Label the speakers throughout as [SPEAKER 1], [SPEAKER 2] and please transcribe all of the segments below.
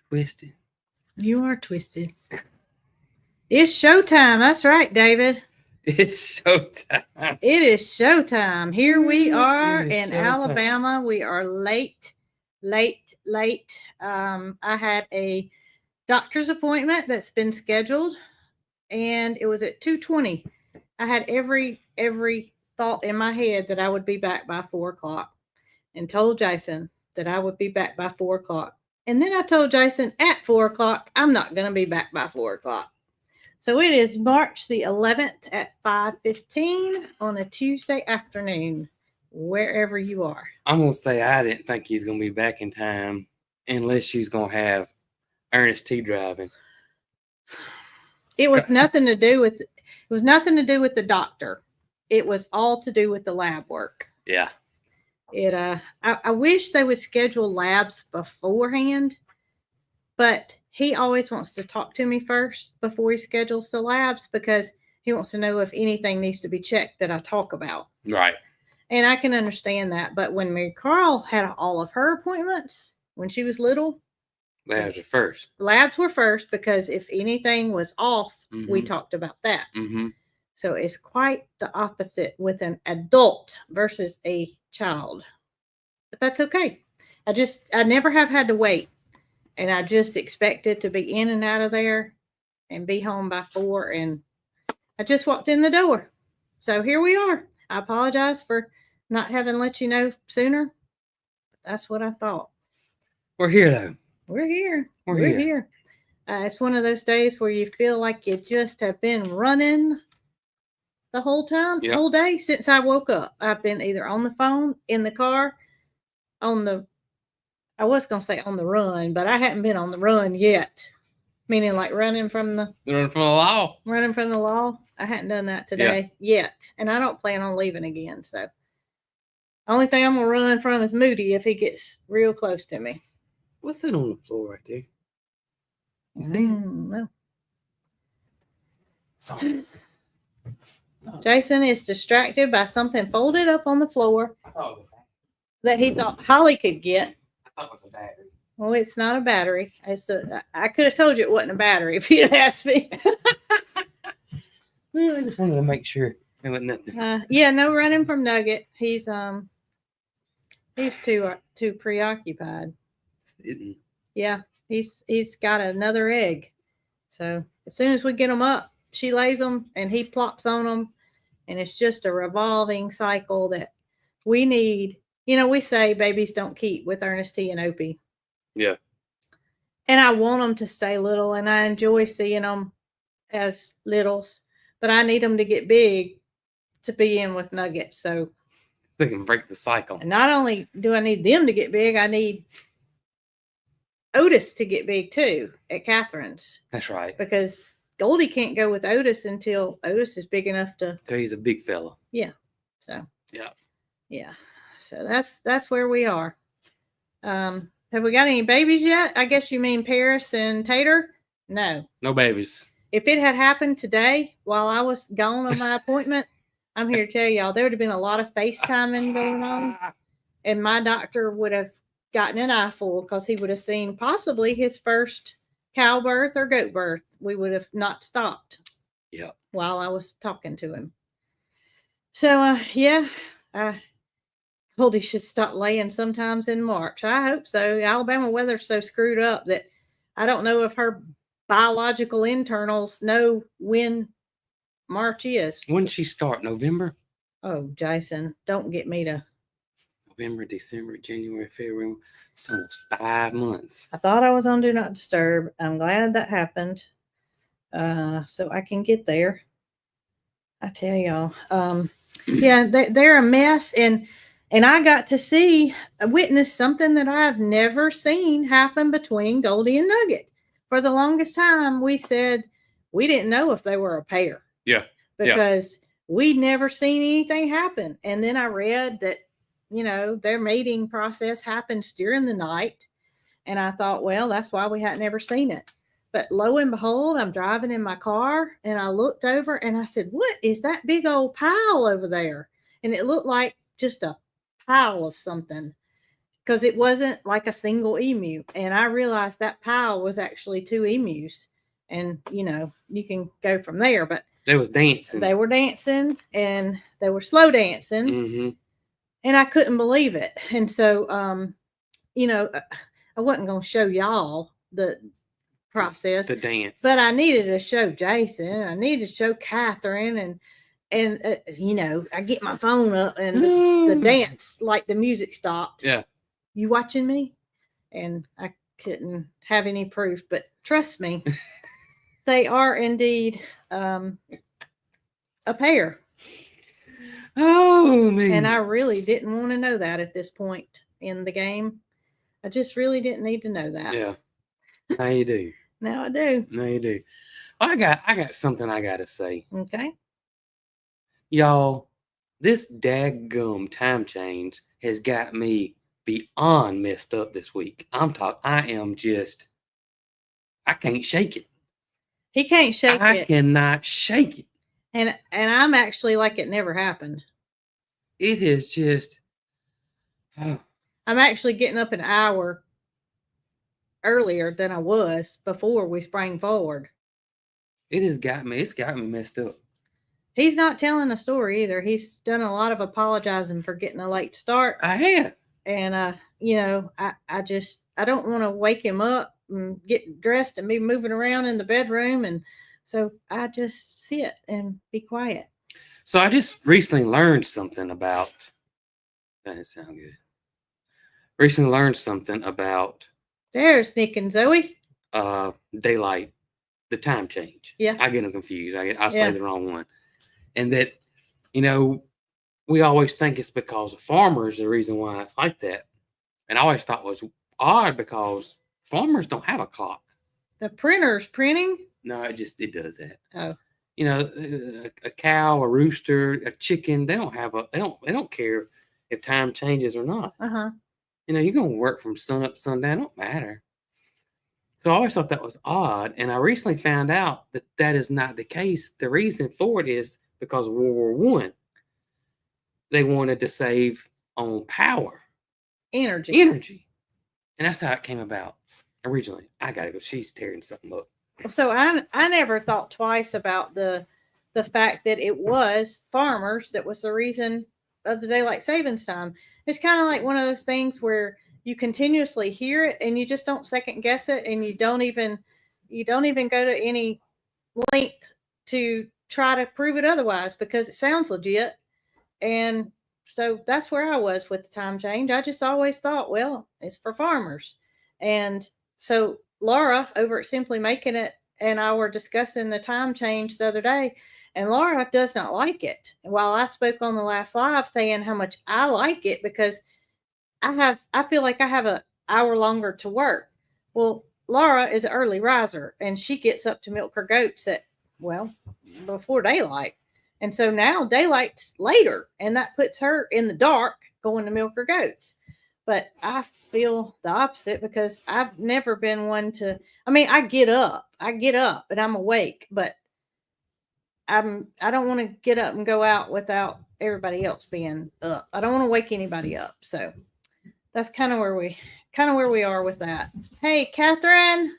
[SPEAKER 1] Twisted.
[SPEAKER 2] You are twisted. It's showtime. That's right, David.
[SPEAKER 1] It's showtime.
[SPEAKER 2] It is showtime. Here we are in
[SPEAKER 1] showtime.
[SPEAKER 2] Alabama. We are late. I had a doctor's appointment that's been scheduled, and it was at 2:20. I had every thought in my head that I would be back by 4:00, and told Jason that I would be back by 4:00. And then I told Jason at 4:00 I'm not going to be back by 4:00. So it is March the 11th at 5:15 on a Tuesday afternoon, wherever you are.
[SPEAKER 1] I'm gonna say I didn't think he's gonna be back in time unless she's gonna have Ernest T driving.
[SPEAKER 2] It was nothing to do with the doctor. It was all to do with the lab work.
[SPEAKER 1] Yeah.
[SPEAKER 2] I wish they would schedule labs beforehand, but he always wants to talk to me first before he schedules the labs because he wants to know if anything needs to be checked that I talk about.
[SPEAKER 1] Right.
[SPEAKER 2] And I can understand that. But when Mary Carl had all of her appointments when she was little,
[SPEAKER 1] labs were first.
[SPEAKER 2] Labs were first because if anything was off, we talked about that.
[SPEAKER 1] Mm-hmm.
[SPEAKER 2] So it's quite the opposite with an adult versus a child. But that's okay. I never have had to wait. And I just expected to be in and out of there and be home by 4. And I just walked in the door. So here we are. I apologize for not having let you know sooner. That's what I thought.
[SPEAKER 1] We're here, though.
[SPEAKER 2] We're here. We're here. It's one of those days where you feel like you just have been running the whole time, whole day since I woke up. I've been either on the phone, in the car, I was going to say on the run, but I hadn't been on the run yet. Meaning like running from the
[SPEAKER 1] law.
[SPEAKER 2] Running from the law. I hadn't done that today yet. And I don't plan on leaving again. So only thing I'm going to run from is Moody if he gets real close to me.
[SPEAKER 1] What's that on the floor right there? You see it?
[SPEAKER 2] No.
[SPEAKER 1] Sorry.
[SPEAKER 2] Jason is distracted by something folded up on the floor that he thought Holly could get.
[SPEAKER 1] I thought it was a battery.
[SPEAKER 2] Well, it's not a battery. I could have told you it wasn't a battery if you'd asked me.
[SPEAKER 1] Well, I just wanted to make sure there wasn't nothing.
[SPEAKER 2] Yeah, no running from Nugget. He's too preoccupied. Yeah, he's got another egg. So as soon as we get them up, she lays them and he plops on them, and it's just a revolving cycle that we need. You know, we say babies don't keep with Ernest T and Opie.
[SPEAKER 1] Yeah.
[SPEAKER 2] And I want them to stay little, and I enjoy seeing them as littles, but I need them to get big to be in with Nugget. So
[SPEAKER 1] they can break the cycle.
[SPEAKER 2] And not only do I need them to get big, I need Otis to get big too at Catherine's.
[SPEAKER 1] That's right.
[SPEAKER 2] Because Goldie can't go with Otis until Otis is big enough to.
[SPEAKER 1] So he's a big fella.
[SPEAKER 2] Yeah. So.
[SPEAKER 1] Yeah.
[SPEAKER 2] Yeah. So that's where we are. Have we got any babies yet? I guess you mean Paris and Tater? No.
[SPEAKER 1] No babies.
[SPEAKER 2] If it had happened today while I was gone on my appointment, I'm here to tell y'all there would have been a lot of FaceTiming going on. And my doctor would have gotten an eyeful because he would have seen possibly his first cow birth or goat birth. We would have not stopped.
[SPEAKER 1] Yeah.
[SPEAKER 2] While I was talking to him. So, Goldie should stop laying sometimes in March. I hope so. Alabama weather's so screwed up that I don't know if her biological internals know when March is.
[SPEAKER 1] When did she start? November?
[SPEAKER 2] Oh, Jason, don't get me to.
[SPEAKER 1] November, December, January, February. It's almost 5 months.
[SPEAKER 2] I thought I was on Do Not Disturb. I'm glad that happened. So I can get there. I tell y'all. They're a mess. And I got to witness something that I've never seen happen between Goldie and Nugget. For the longest time, we said we didn't know if they were a pair.
[SPEAKER 1] Yeah.
[SPEAKER 2] Because we'd never seen anything happen. And then I read that, their mating process happens during the night. And I thought, well, that's why we hadn't ever seen it. But lo and behold, I'm driving in my car and I looked over and I said, what is that big old pile over there? And it looked like just a pile of something. because it wasn't like a single emu. And I realized that pile was actually 2 emus. And, you can go from there. But
[SPEAKER 1] they was dancing.
[SPEAKER 2] They were dancing, and they were slow dancing.
[SPEAKER 1] Mm-hmm.
[SPEAKER 2] And I couldn't believe it. And so, I wasn't going to show y'all the process.
[SPEAKER 1] The dance.
[SPEAKER 2] But I needed to show Jason. I needed to show Catherine. And I get my phone up, and the dance, like the music stopped.
[SPEAKER 1] Yeah.
[SPEAKER 2] You watching me? And I couldn't have any proof, but trust me, they are indeed a pair.
[SPEAKER 1] Oh, man.
[SPEAKER 2] And I really didn't want to know that at this point in the game. I just really didn't need to know that.
[SPEAKER 1] Yeah. Now you do.
[SPEAKER 2] Now I do.
[SPEAKER 1] Now you do. I got something I got to say.
[SPEAKER 2] Okay.
[SPEAKER 1] Y'all, this daggum time change has got me beyond messed up this week. I can't shake it.
[SPEAKER 2] He can't shake it.
[SPEAKER 1] I cannot shake it.
[SPEAKER 2] And I'm actually like it never happened.
[SPEAKER 1] It is just.
[SPEAKER 2] I'm actually getting up an hour earlier than I was before we sprang forward.
[SPEAKER 1] It's got me messed up.
[SPEAKER 2] He's not telling a story either. He's done a lot of apologizing for getting a late start.
[SPEAKER 1] I have.
[SPEAKER 2] And, I don't want to wake him up and get dressed and be moving around in the bedroom. And so I just sit and be quiet.
[SPEAKER 1] So I just recently learned something about, that didn't sound good. Recently learned something about.
[SPEAKER 2] There's Nick and Zoe.
[SPEAKER 1] Daylight, the time change.
[SPEAKER 2] Yeah.
[SPEAKER 1] I get them confused. I say the wrong one. And that, we always think it's because of farmers, the reason why it's like that. And I always thought it was odd because farmers don't have a clock.
[SPEAKER 2] The printer's printing?
[SPEAKER 1] No, it does that.
[SPEAKER 2] Oh.
[SPEAKER 1] A cow, a rooster, a chicken, they don't care if time changes or not.
[SPEAKER 2] Uh-huh.
[SPEAKER 1] You're going to work from sun up, sundown, it don't matter. So I always thought that was odd. And I recently found out that is not the case. The reason for it is because of World War I. They wanted to save on power.
[SPEAKER 2] Energy.
[SPEAKER 1] And that's how it came about originally. I got to go. She's tearing something up.
[SPEAKER 2] So I never thought twice about the fact that it was farmers that was the reason of the daylight savings time. It's kind of like one of those things where you continuously hear it and you just don't second guess it, and you don't even go to any length to try to prove it otherwise because it sounds legit. And so that's where I was with the time change. I just always thought, well, it's for farmers. And so Laura over at Simply Making It and I were discussing the time change the other day, and Laura does not like it. While I spoke on the last live saying how much I like it because I feel like I have an hour longer to work. Well, Laura is an early riser, and she gets up to milk her goats before daylight. And so now daylight's later, and that puts her in the dark going to milk her goats. But I feel the opposite because I've never been one to, I get up and I'm awake, but I don't want to get up and go out without everybody else being up. I don't want to wake anybody up. So that's kind of where we are with that. Hey, Catherine,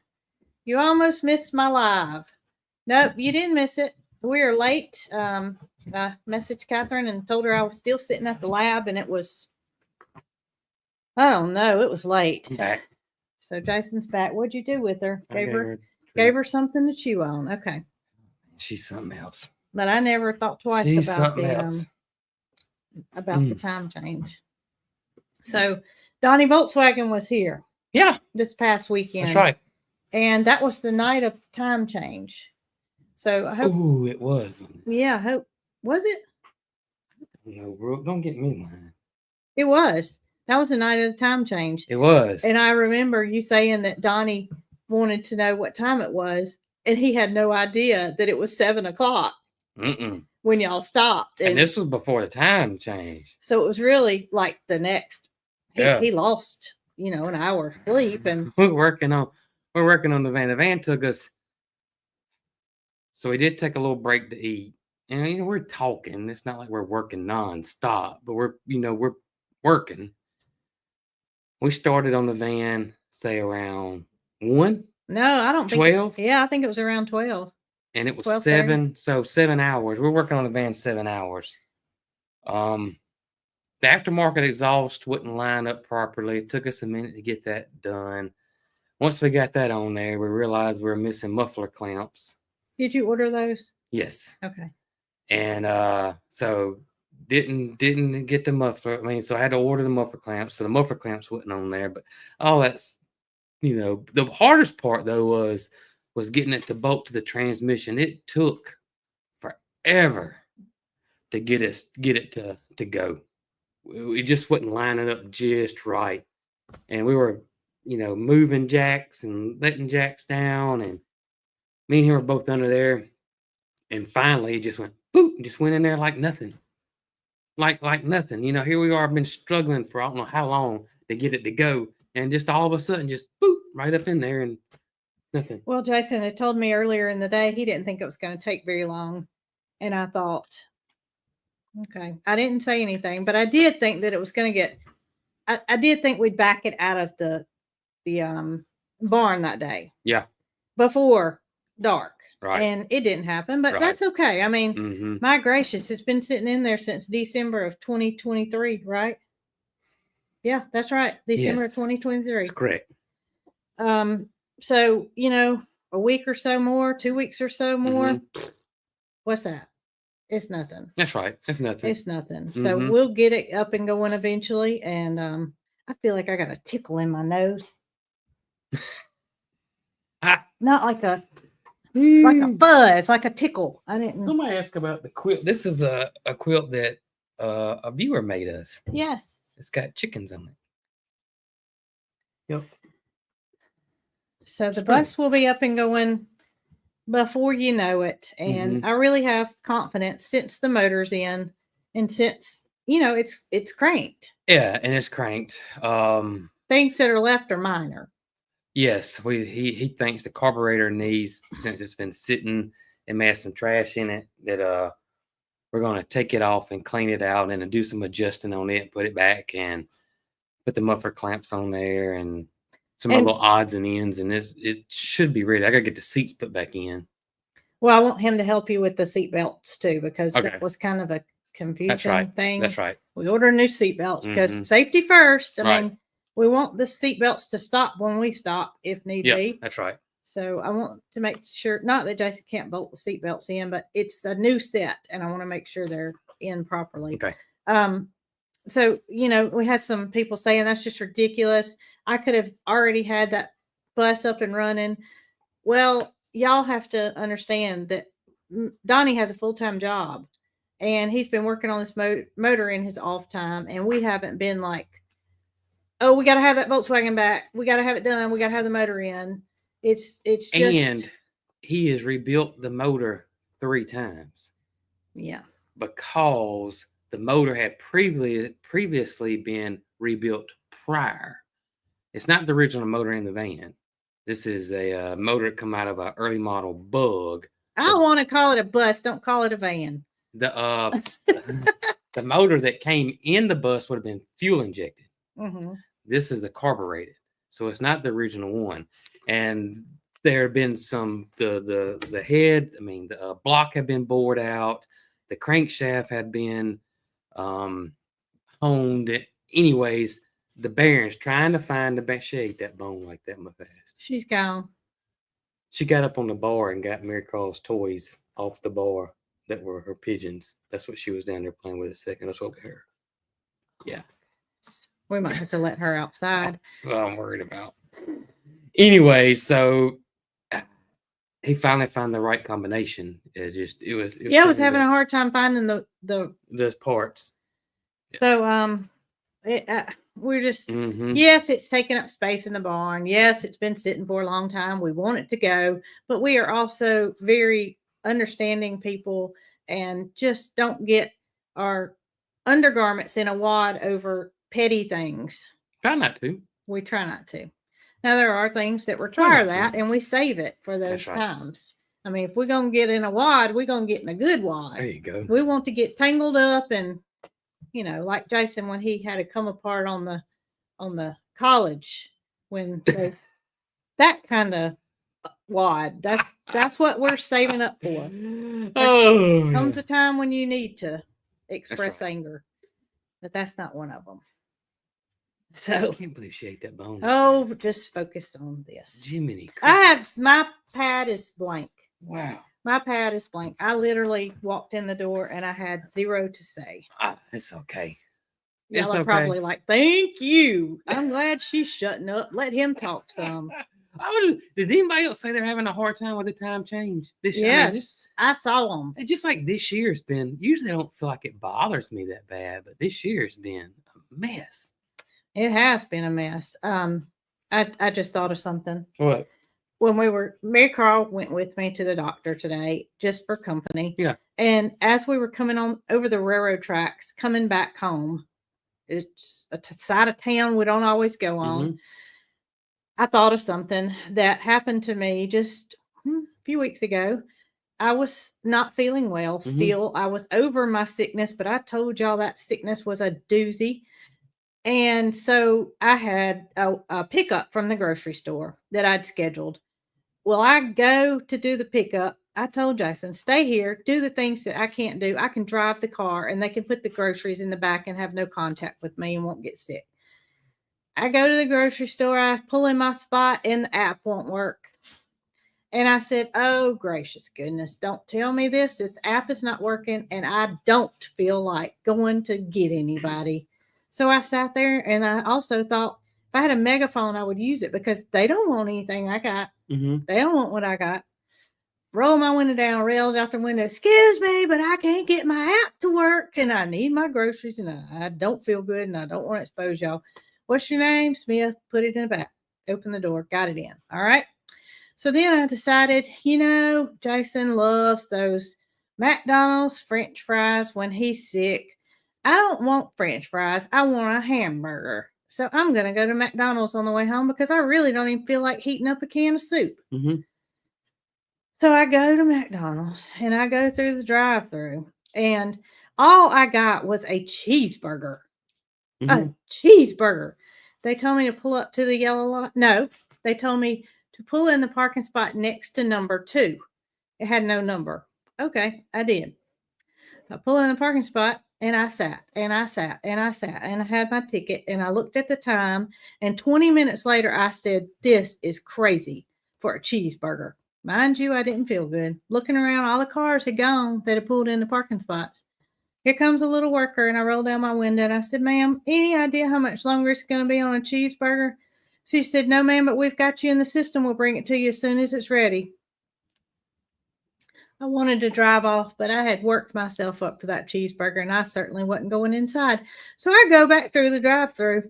[SPEAKER 2] you almost missed my live. Nope, you didn't miss it. We are late. I messaged Catherine and told her I was still sitting at the lab, and it was, I don't know, it was late.
[SPEAKER 1] I'm back.
[SPEAKER 2] So Jason's back. What'd you do with her? Gave her something to chew on. Okay.
[SPEAKER 1] She's something else.
[SPEAKER 2] But I never thought twice
[SPEAKER 1] She's
[SPEAKER 2] about the time change. So Donnie Volkswagen was here.
[SPEAKER 1] Yeah.
[SPEAKER 2] This past weekend.
[SPEAKER 1] That's right.
[SPEAKER 2] And that was the night of time change. So I hope.
[SPEAKER 1] Ooh, it was.
[SPEAKER 2] Yeah, I hope. Was it?
[SPEAKER 1] No, Brooke, don't get me lying.
[SPEAKER 2] It was. That was the night of the time change.
[SPEAKER 1] It was.
[SPEAKER 2] And I remember you saying that Donnie wanted to know what time it was, and he had no idea that it was 7:00 when y'all stopped.
[SPEAKER 1] And this was before the time change.
[SPEAKER 2] So it was really like the next.
[SPEAKER 1] Yeah.
[SPEAKER 2] He lost, an hour of sleep, and
[SPEAKER 1] we're working on the van. The van took us. So we did take a little break to eat. And we're talking. It's not like we're working nonstop, but we're working. We started on the van, say around 1,
[SPEAKER 2] No, I don't think.
[SPEAKER 1] 12,
[SPEAKER 2] Yeah, I think it was around 12.
[SPEAKER 1] and it was
[SPEAKER 2] 12:30.
[SPEAKER 1] 7. So 7 hours. We're working on the van 7 hours. The aftermarket exhaust wouldn't line up properly. It took us a minute to get that done. Once we got that on there, we realized we were missing muffler clamps.
[SPEAKER 2] Did you order those?
[SPEAKER 1] Yes.
[SPEAKER 2] Okay.
[SPEAKER 1] And so didn't get the muffler. I mean, so I had to order the muffler clamps. So the muffler clamps wasn't on there, but all that's, the hardest part though was getting it to bolt to the transmission. It took forever to get it to go. It just wasn't lining up just right. And we were, moving jacks and letting jacks down, and me and him were both under there. And finally, it just went boop, just went in there like nothing, like nothing. Here we are. I've been struggling for I don't know how long to get it to go, and just all of a sudden, just boop, right up in there, and nothing.
[SPEAKER 2] Well, Jason had told me earlier in the day he didn't think it was going to take very long, and I thought, okay, I didn't say anything, but I did think that it was going to get. I did think we'd back it out of the barn that day.
[SPEAKER 1] Yeah.
[SPEAKER 2] Before dark.
[SPEAKER 1] Right.
[SPEAKER 2] And it didn't happen, but
[SPEAKER 1] Right.
[SPEAKER 2] that's okay. I mean, my gracious, it's been sitting in there since December of 2023, right? Yeah, that's right. December of 2023.
[SPEAKER 1] That's correct.
[SPEAKER 2] So, a week or so more, 2 weeks or so more. What's that? It's nothing.
[SPEAKER 1] That's right. It's nothing.
[SPEAKER 2] It's nothing. So we'll get it up and going eventually. And I feel like I got a tickle in my nose. Not like a buzz, like a tickle. I didn't.
[SPEAKER 1] Somebody asked about the quilt. This is a quilt that a viewer made us.
[SPEAKER 2] Yes.
[SPEAKER 1] It's got chickens on it. Yep.
[SPEAKER 2] So the bus will be up and going before you know it. And I really have confidence since the motor's in and since, it's cranked.
[SPEAKER 1] Yeah, and it's cranked.
[SPEAKER 2] Things that are left are minor.
[SPEAKER 1] Yes, he thinks the carburetor needs, since it's been sitting and may have some trash in it, that we're going to take it off and clean it out and do some adjusting on it, put it back, and put the muffler clamps on there and some little odds and ends, and it should be ready. I got to get the seats put back in.
[SPEAKER 2] Well, I want him to help you with the seat belts too, because that was kind of a confusing thing.
[SPEAKER 1] That's right.
[SPEAKER 2] We ordered new seat belts because safety first. I mean, we want the seat belts to stop when we stop if need be.
[SPEAKER 1] That's right. So
[SPEAKER 2] I want to make sure, not that Jason can't bolt the seat belts in, but it's a new set and I want to make sure they're in properly.
[SPEAKER 1] Okay.
[SPEAKER 2] So, we had some people saying that's just ridiculous. I could have already had that bus up and running. Well, y'all have to understand that Donnie has a full-time job and he's been working on this motor in his off time. And we haven't been like, oh, we got to have that Volkswagen back. We got to have it done. We got to have the motor in. It's just.
[SPEAKER 1] And he has rebuilt the motor 3 times.
[SPEAKER 2] Yeah.
[SPEAKER 1] Because the motor had previously been rebuilt prior. It's not the original motor in the van. This is a motor that come out of an early model Bug.
[SPEAKER 2] I want to call it a bus. Don't call it a van.
[SPEAKER 1] The motor that came in the bus would have been fuel injected. This is a carbureted, so it's not the original one. And there have been some the head. I mean, the block had been bored out. The crankshaft had been honed. Anyways, the bearings, trying to find the best. She ate that bone like that much fast.
[SPEAKER 2] She's gone.
[SPEAKER 1] She got up on the bar and got Mary Carl's toys off the bar that were her pigeons. That's what she was down there playing with a second. That's over her. Yeah.
[SPEAKER 2] We might have to let her outside.
[SPEAKER 1] That's what I'm worried about. Anyway, so he finally found the right combination. It was
[SPEAKER 2] I was having a hard time finding
[SPEAKER 1] those parts.
[SPEAKER 2] So we're just yes, it's taking up space in the barn. Yes, it's been sitting for a long time. We want it to go, but we are also very understanding people and just don't get our undergarments in a wad over petty things.
[SPEAKER 1] Try not to.
[SPEAKER 2] We try not to. Now there are things that require that, and we save it for those times. I mean, if we're gonna get in a wad, we're gonna get in a good wad.
[SPEAKER 1] There you go.
[SPEAKER 2] We want to get tangled up, and like Jason when he had to come apart on the college when that kind of wad. That's what we're saving up for.
[SPEAKER 1] Oh,
[SPEAKER 2] Comes
[SPEAKER 1] yeah.
[SPEAKER 2] a time when you need to express
[SPEAKER 1] right.
[SPEAKER 2] anger, but that's not one of them.
[SPEAKER 1] I
[SPEAKER 2] So,
[SPEAKER 1] can't believe she ate that bone.
[SPEAKER 2] oh, just focus on this.
[SPEAKER 1] Jiminy
[SPEAKER 2] I have
[SPEAKER 1] crickets.
[SPEAKER 2] my pad is blank.
[SPEAKER 1] Wow.
[SPEAKER 2] My pad is blank. I literally walked in the door and I had zero to say.
[SPEAKER 1] It's okay.
[SPEAKER 2] Y'all
[SPEAKER 1] It's
[SPEAKER 2] are
[SPEAKER 1] okay.
[SPEAKER 2] probably like, "Thank you. I'm glad she's shutting up. Let him talk some."
[SPEAKER 1] Did anybody else say they're having a hard time with the time change?
[SPEAKER 2] Yes, I saw them.
[SPEAKER 1] Just like this year's been. Usually, I don't feel like it bothers me that bad, but this year's been a mess.
[SPEAKER 2] It has been a mess. I just thought of something.
[SPEAKER 1] What?
[SPEAKER 2] When Mary Carl went with me to the doctor today just for company.
[SPEAKER 1] Yeah.
[SPEAKER 2] And as we were coming on over the railroad tracks, coming back home, it's a side of town we don't always go on.
[SPEAKER 1] Mm-hmm.
[SPEAKER 2] I thought of something that happened to me just a few weeks ago. I was not feeling well still. I was over my sickness, but I told y'all that sickness was a doozy. And so I had a pickup from the grocery store that I'd scheduled. Well, I go to do the pickup. I told Jason, stay here, do the things that I can't do. I can drive the car and they can put the groceries in the back and have no contact with me and won't get sick. I go to the grocery store. I pull in my spot and the app won't work. And I said, oh, gracious goodness, don't tell me this. This app is not working and I don't feel like going to get anybody. So I sat there and I also thought if I had a megaphone, I would use it because they don't want anything I got.
[SPEAKER 1] Mm-hmm.
[SPEAKER 2] They don't want what I got. Roll my window down, railed out the window. Excuse me, but I can't get my app to work and I need my groceries and I don't feel good and I don't want to expose y'all. What's your name? Smith. Put it in the back. Open the door. Got it in. All right. So then I decided, Jason loves those McDonald's French fries when he's sick. I don't want French fries. I want a hamburger. So I'm going to go to McDonald's on the way home because I really don't even feel like heating up a can of soup.
[SPEAKER 1] Mm-hmm.
[SPEAKER 2] So I go to McDonald's and I go through the drive-thru and all I got was a cheeseburger.
[SPEAKER 1] Mm-hmm.
[SPEAKER 2] A cheeseburger. They told me to pull up to the yellow line. No, they told me to pull in the parking spot next to number 2. It had no number. Okay, I did. I pull in the parking spot and I sat and I sat and I sat and I had my ticket and I looked at the time and 20 minutes later I said, this is crazy for a cheeseburger. Mind you, I didn't feel good. Looking around, all the cars had gone that had pulled in the parking spots. Here comes a little worker and I rolled down my window and I said, ma'am, any idea how much longer it's going to be on a cheeseburger? She said, no, ma'am, but we've got you in the system. We'll bring it to you as soon as it's ready. I wanted to drive off, but I had worked myself up to that cheeseburger and I certainly wasn't going inside. So I go back through the drive-thru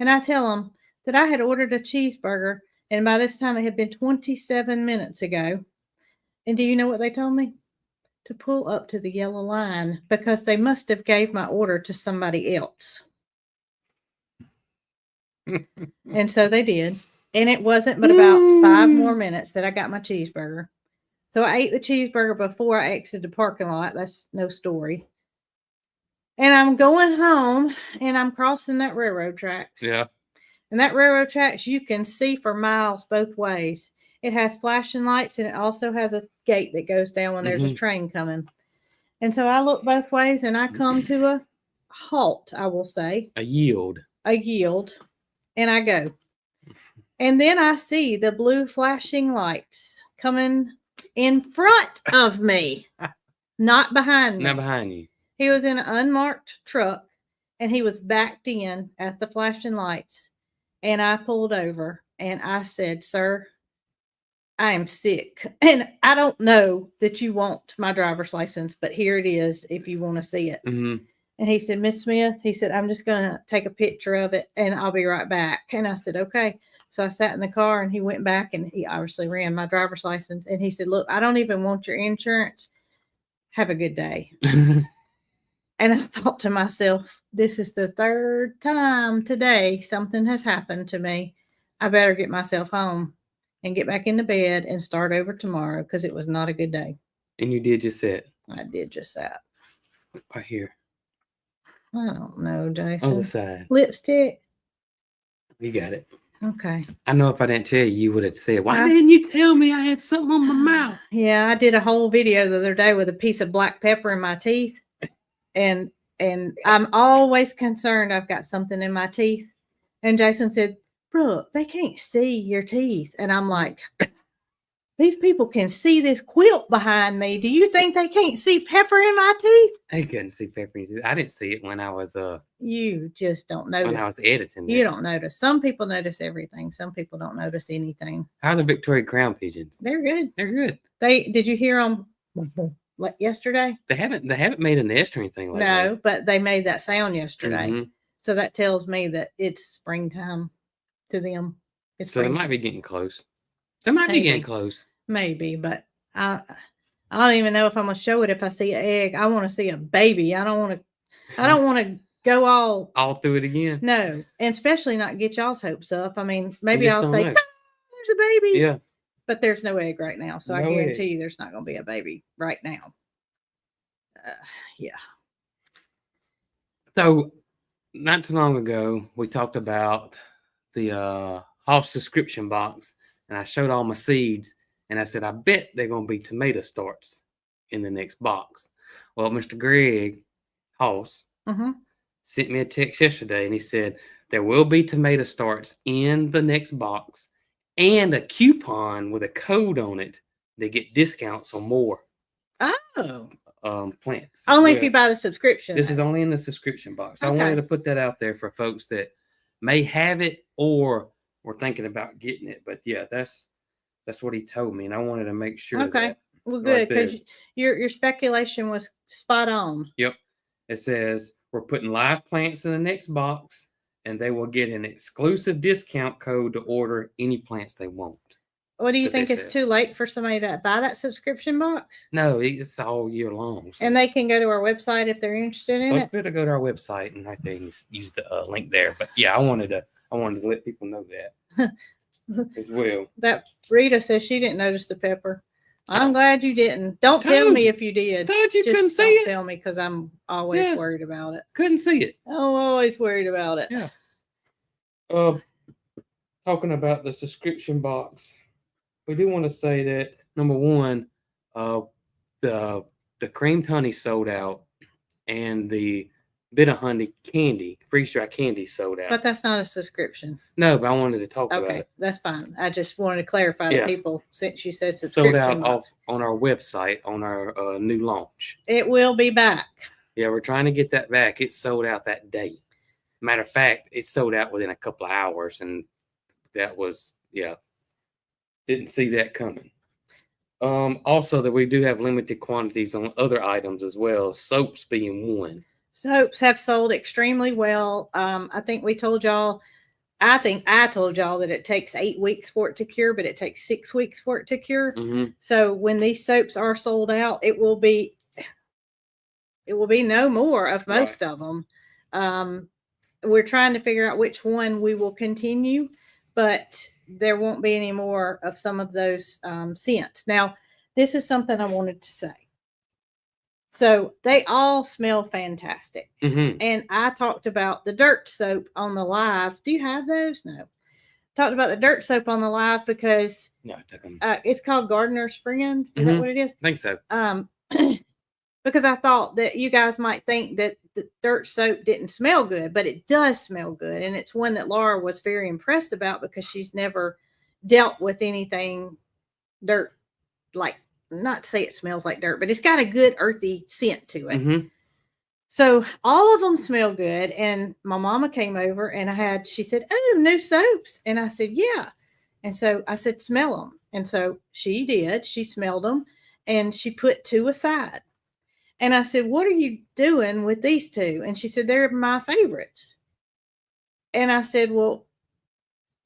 [SPEAKER 2] and I tell them that I had ordered a cheeseburger and by this time it had been 27 minutes ago. And do you know what they told me? To pull up to the yellow line because they must have gave my order to somebody else. And so they did. And it wasn't but about 5 more minutes that I got my cheeseburger. So I ate the cheeseburger before I exited the parking lot. That's no story. And I'm going home and I'm crossing that railroad tracks.
[SPEAKER 1] Yeah.
[SPEAKER 2] And that railroad tracks you can see for miles both ways. It has flashing lights and it also has a gate that goes down when there's a train coming. And so I look both ways and I come to a halt, I will say.
[SPEAKER 1] A yield.
[SPEAKER 2] And I go. And then I see the blue flashing lights coming in front of me, not behind me.
[SPEAKER 1] Not behind you.
[SPEAKER 2] He was in an unmarked truck and he was backed in at the flashing lights. And I pulled over and I said, sir, I am sick. And I don't know that you want my driver's license, but here it is if you want to see it.
[SPEAKER 1] Mm-hmm.
[SPEAKER 2] And he said, Miss Smith, he said, I'm just going to take a picture of it and I'll be right back. And I said, okay. So I sat in the car and he went back and he obviously ran my driver's license. And he said, look, I don't even want your insurance. Have a good day. And I thought to myself, this is the 3rd time today something has happened to me. I better get myself home and get back into bed and start over tomorrow because it was not a good day.
[SPEAKER 1] And you did just that.
[SPEAKER 2] I did just that.
[SPEAKER 1] Right here.
[SPEAKER 2] I don't know, Jason.
[SPEAKER 1] Other side.
[SPEAKER 2] Lipstick.
[SPEAKER 1] You got it.
[SPEAKER 2] Okay.
[SPEAKER 1] I know if I didn't tell you, you would have said, "Why
[SPEAKER 2] I-
[SPEAKER 1] didn't you tell me I had something on my mouth?"
[SPEAKER 2] Yeah, I did a whole video the other day with a piece of black pepper in my teeth, and I'm always concerned I've got something in my teeth. And Jason said, "Brooke, they can't see your teeth," and I'm like, "These people can see this quilt behind me. Do you think they can't see pepper in my teeth?"
[SPEAKER 1] They couldn't see pepper. I didn't see it when I was
[SPEAKER 2] You just don't notice.
[SPEAKER 1] when I was editing.
[SPEAKER 2] You don't notice. Some people notice everything. Some people don't notice anything.
[SPEAKER 1] How are the Victoria Crown pigeons?
[SPEAKER 2] They're good.
[SPEAKER 1] They're good.
[SPEAKER 2] Did you hear them like yesterday?
[SPEAKER 1] They haven't made a nest or anything like that.
[SPEAKER 2] No, but they made that sound yesterday.
[SPEAKER 1] Mhm.
[SPEAKER 2] So that tells me that it's springtime to them. It's
[SPEAKER 1] So they might be getting close. They might be getting
[SPEAKER 2] Maybe.
[SPEAKER 1] close.
[SPEAKER 2] Maybe, but I don't even know if I'm gonna show it if I see an egg. I want to see a baby. I don't want to go all
[SPEAKER 1] through it again.
[SPEAKER 2] No, and especially not get y'all's hopes up. I mean,
[SPEAKER 1] You
[SPEAKER 2] maybe
[SPEAKER 1] just
[SPEAKER 2] I'll
[SPEAKER 1] don't
[SPEAKER 2] say,
[SPEAKER 1] know.
[SPEAKER 2] "Ah, there's a baby."
[SPEAKER 1] Yeah.
[SPEAKER 2] But there's no egg right now, so I
[SPEAKER 1] No
[SPEAKER 2] guarantee
[SPEAKER 1] egg.
[SPEAKER 2] you there's not going to be a baby right now. Yeah.
[SPEAKER 1] So not too long ago, we talked about the Hoss subscription box, and I showed all my seeds, and I said, I bet they're going to be tomato starts in the next box. Well, Mr. Greg Hoss
[SPEAKER 2] Mm-hmm.
[SPEAKER 1] sent me a text yesterday, and he said there will be tomato starts in the next box and a coupon with a code on it to get discounts on more
[SPEAKER 2] Oh.
[SPEAKER 1] plants.
[SPEAKER 2] Only if you buy the subscription.
[SPEAKER 1] This is only in the subscription box. So I
[SPEAKER 2] Okay.
[SPEAKER 1] wanted to put that out there for folks that may have it or were thinking about getting it. But yeah, that's what he told me, and I wanted to make sure.
[SPEAKER 2] Okay.
[SPEAKER 1] That
[SPEAKER 2] Well,
[SPEAKER 1] right
[SPEAKER 2] good, because your speculation was spot on.
[SPEAKER 1] Yep. It says we're putting live plants in the next box, and they will get an exclusive discount code to order any plants they want.
[SPEAKER 2] What do you
[SPEAKER 1] that they
[SPEAKER 2] think? It's
[SPEAKER 1] said.
[SPEAKER 2] too late for somebody to buy that subscription box?
[SPEAKER 1] No, it's all year long. So.
[SPEAKER 2] And they can go to our website if they're interested in
[SPEAKER 1] It's
[SPEAKER 2] it.
[SPEAKER 1] better to go to our website and right there you can use the link there. But yeah, I wanted to let people know that as well.
[SPEAKER 2] That Rita says she didn't notice the pepper. I'm glad you didn't. Don't tell me if you did.
[SPEAKER 1] Told you
[SPEAKER 2] Just
[SPEAKER 1] couldn't see
[SPEAKER 2] don't
[SPEAKER 1] it.
[SPEAKER 2] tell me, because I'm always
[SPEAKER 1] Yeah.
[SPEAKER 2] worried about it.
[SPEAKER 1] Couldn't see it.
[SPEAKER 2] I'm always worried about it.
[SPEAKER 1] Yeah. Talking about the subscription box, we do want to say that number one, the creamed honey sold out, and the bit of honey candy, freeze dry candy sold out.
[SPEAKER 2] But that's not a subscription.
[SPEAKER 1] No, but I wanted to talk about
[SPEAKER 2] Okay,
[SPEAKER 1] it.
[SPEAKER 2] that's fine. I just wanted to clarify
[SPEAKER 1] Yeah.
[SPEAKER 2] to people, since you said
[SPEAKER 1] Sold
[SPEAKER 2] subscription
[SPEAKER 1] out
[SPEAKER 2] box.
[SPEAKER 1] on our website on our new launch.
[SPEAKER 2] It will be back.
[SPEAKER 1] Yeah, we're trying to get that back. It sold out that day. Matter of fact, it sold out within a couple of hours, and that was didn't see that coming. Also, that we do have limited quantities on other items as well, soaps being one.
[SPEAKER 2] Soaps have sold extremely well. I think we told y'all, I think I told y'all that it takes 8 weeks for it to cure, but it takes 6 weeks for it to cure.
[SPEAKER 1] Mm-hmm.
[SPEAKER 2] So when these soaps are sold out, it will be no more of most of them. We're trying to figure out which one we will continue, but there won't be any more of some of those scents. Now, this is something I wanted to say. So they all smell fantastic.
[SPEAKER 1] Mm-hmm.
[SPEAKER 2] And I talked about the dirt soap on the live. Do you have those? No. Talked about the dirt soap on the live because
[SPEAKER 1] No, I took them.
[SPEAKER 2] It's called Gardener's Friend. Is
[SPEAKER 1] Mhm.
[SPEAKER 2] that what it is?
[SPEAKER 1] I think so.
[SPEAKER 2] Because I thought that you guys might think that the dirt soap didn't smell good, but it does smell good. And it's one that Laura was very impressed about because she's never dealt with anything dirt, like, not to say it smells like dirt, but it's got a good earthy scent to it.
[SPEAKER 1] Mm-hmm.
[SPEAKER 2] So all of them smell good. And my mama came over and she said, "Oh, new soaps." And I said, "Yeah." And so I said, "Smell them." And so she did. She smelled them and she put 2 aside. And I said, "What are you doing with these 2?" And she said, "They're my favorites." And I said, "Well,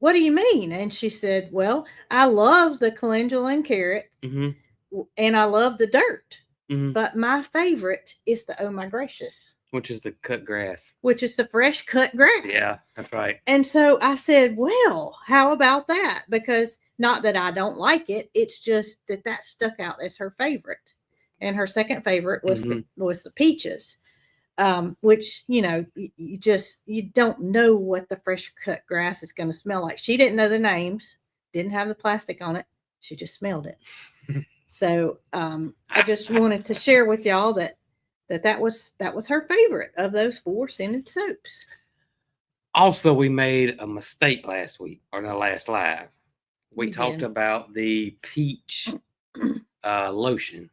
[SPEAKER 2] what do you mean?" And she said, "Well, I love the calendula and carrot,
[SPEAKER 1] Mm-hmm.
[SPEAKER 2] and I love the dirt.
[SPEAKER 1] Mm-hmm.
[SPEAKER 2] But my favorite is the Oh My Gracious,
[SPEAKER 1] Which is the cut grass.
[SPEAKER 2] which is the fresh cut grass."
[SPEAKER 1] Yeah, that's right.
[SPEAKER 2] And so I said, "Well, how about that?" Because not that I don't like it, it's just that stuck out as her favorite. And her second favorite was the peaches. which, you don't know what the fresh cut grass is going to smell like. She didn't know the names, didn't have the plastic on it. She just smelled it. So I just wanted to share with y'all that was her favorite of those 4 scented soaps.
[SPEAKER 1] Also, we made a mistake last week or the last live. We talked about the peach lotion.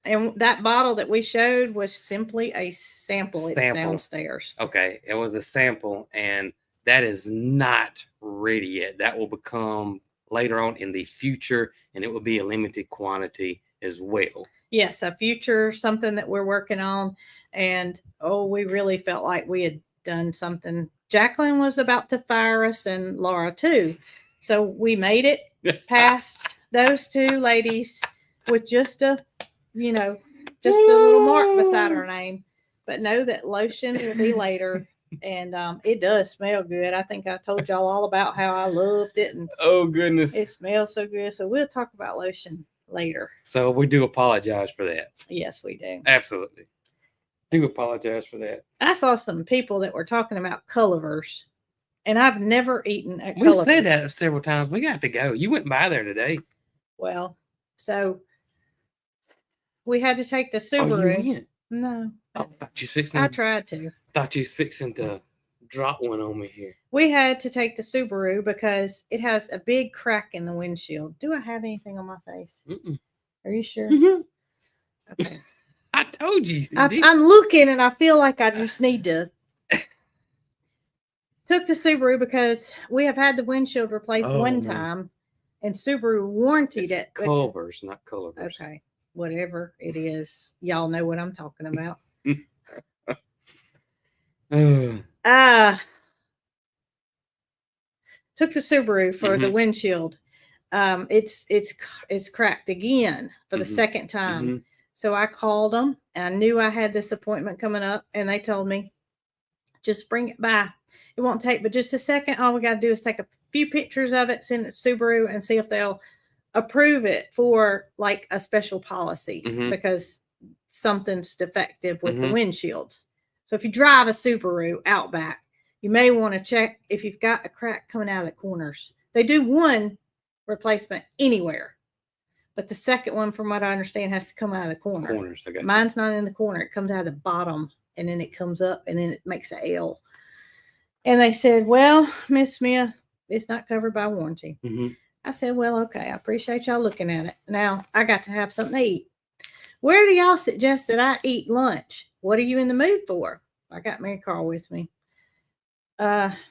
[SPEAKER 2] And that bottle that we showed was simply a sample. It's downstairs.
[SPEAKER 1] Okay. It was a sample, and that is not ready yet. That will become later on in the future, and it will be a limited quantity as well.
[SPEAKER 2] Yes, a future, something that we're working on. And, we really felt like we had done something. Jacqueline was about to fire us, and Laura too. So we made it past those 2 ladies with just a little mark beside our name. But know that lotion will be later. And it does smell good. I think I told y'all all about how I loved it. And
[SPEAKER 1] oh, goodness.
[SPEAKER 2] It smells so good. So we'll talk about lotion later.
[SPEAKER 1] So we do apologize for that.
[SPEAKER 2] Yes, we do.
[SPEAKER 1] Absolutely. Do apologize for that.
[SPEAKER 2] I saw some people that were talking about Cullivers, and I've never eaten at
[SPEAKER 1] Cullivers. We said that several times. We got to go. You went by there today.
[SPEAKER 2] Well, so we had to take the Subaru.
[SPEAKER 1] Oh, you went?
[SPEAKER 2] No.
[SPEAKER 1] I thought you was fixing.
[SPEAKER 2] I tried to.
[SPEAKER 1] Thought you was fixing to drop one on me here.
[SPEAKER 2] We had to take the Subaru because it has a big crack in the windshield. Do I have anything on my face?
[SPEAKER 1] Mm-mm.
[SPEAKER 2] Are you sure?
[SPEAKER 1] Mm-hmm.
[SPEAKER 2] Okay.
[SPEAKER 1] I told you.
[SPEAKER 2] I'm looking, and I feel like I just need to. Took the Subaru because we have had the windshield replaced one time, and Subaru warranted it.
[SPEAKER 1] Culvers, not Cullivers.
[SPEAKER 2] Okay, whatever it is, y'all know what I'm talking about. Took the Subaru for the windshield. It's cracked again for the second time. Mm-hmm. So I called them, and I knew I had this appointment coming up, and they told me, just bring it by. It won't take but just a second. All we got to do is take a few pictures of it, send it to Subaru, and see if they'll approve it for like a special policy because something's defective with the windshields. So if you drive a Subaru Outback, you may want to check if you've got a crack coming out of the corners. They do one replacement anywhere. But the second one, from what I understand, has to come out of the corner.
[SPEAKER 1] Corners, I got you.
[SPEAKER 2] Mine's not in the corner. It comes out of the bottom, and then it comes up, and then it makes an L. And they said, well, Miss Smith, it's not covered by warranty. I said, well, okay, I appreciate y'all looking at it. Now, I got to have something to eat. Where do y'all suggest that I eat lunch? What are you in the mood for? I got Mary Carl with me.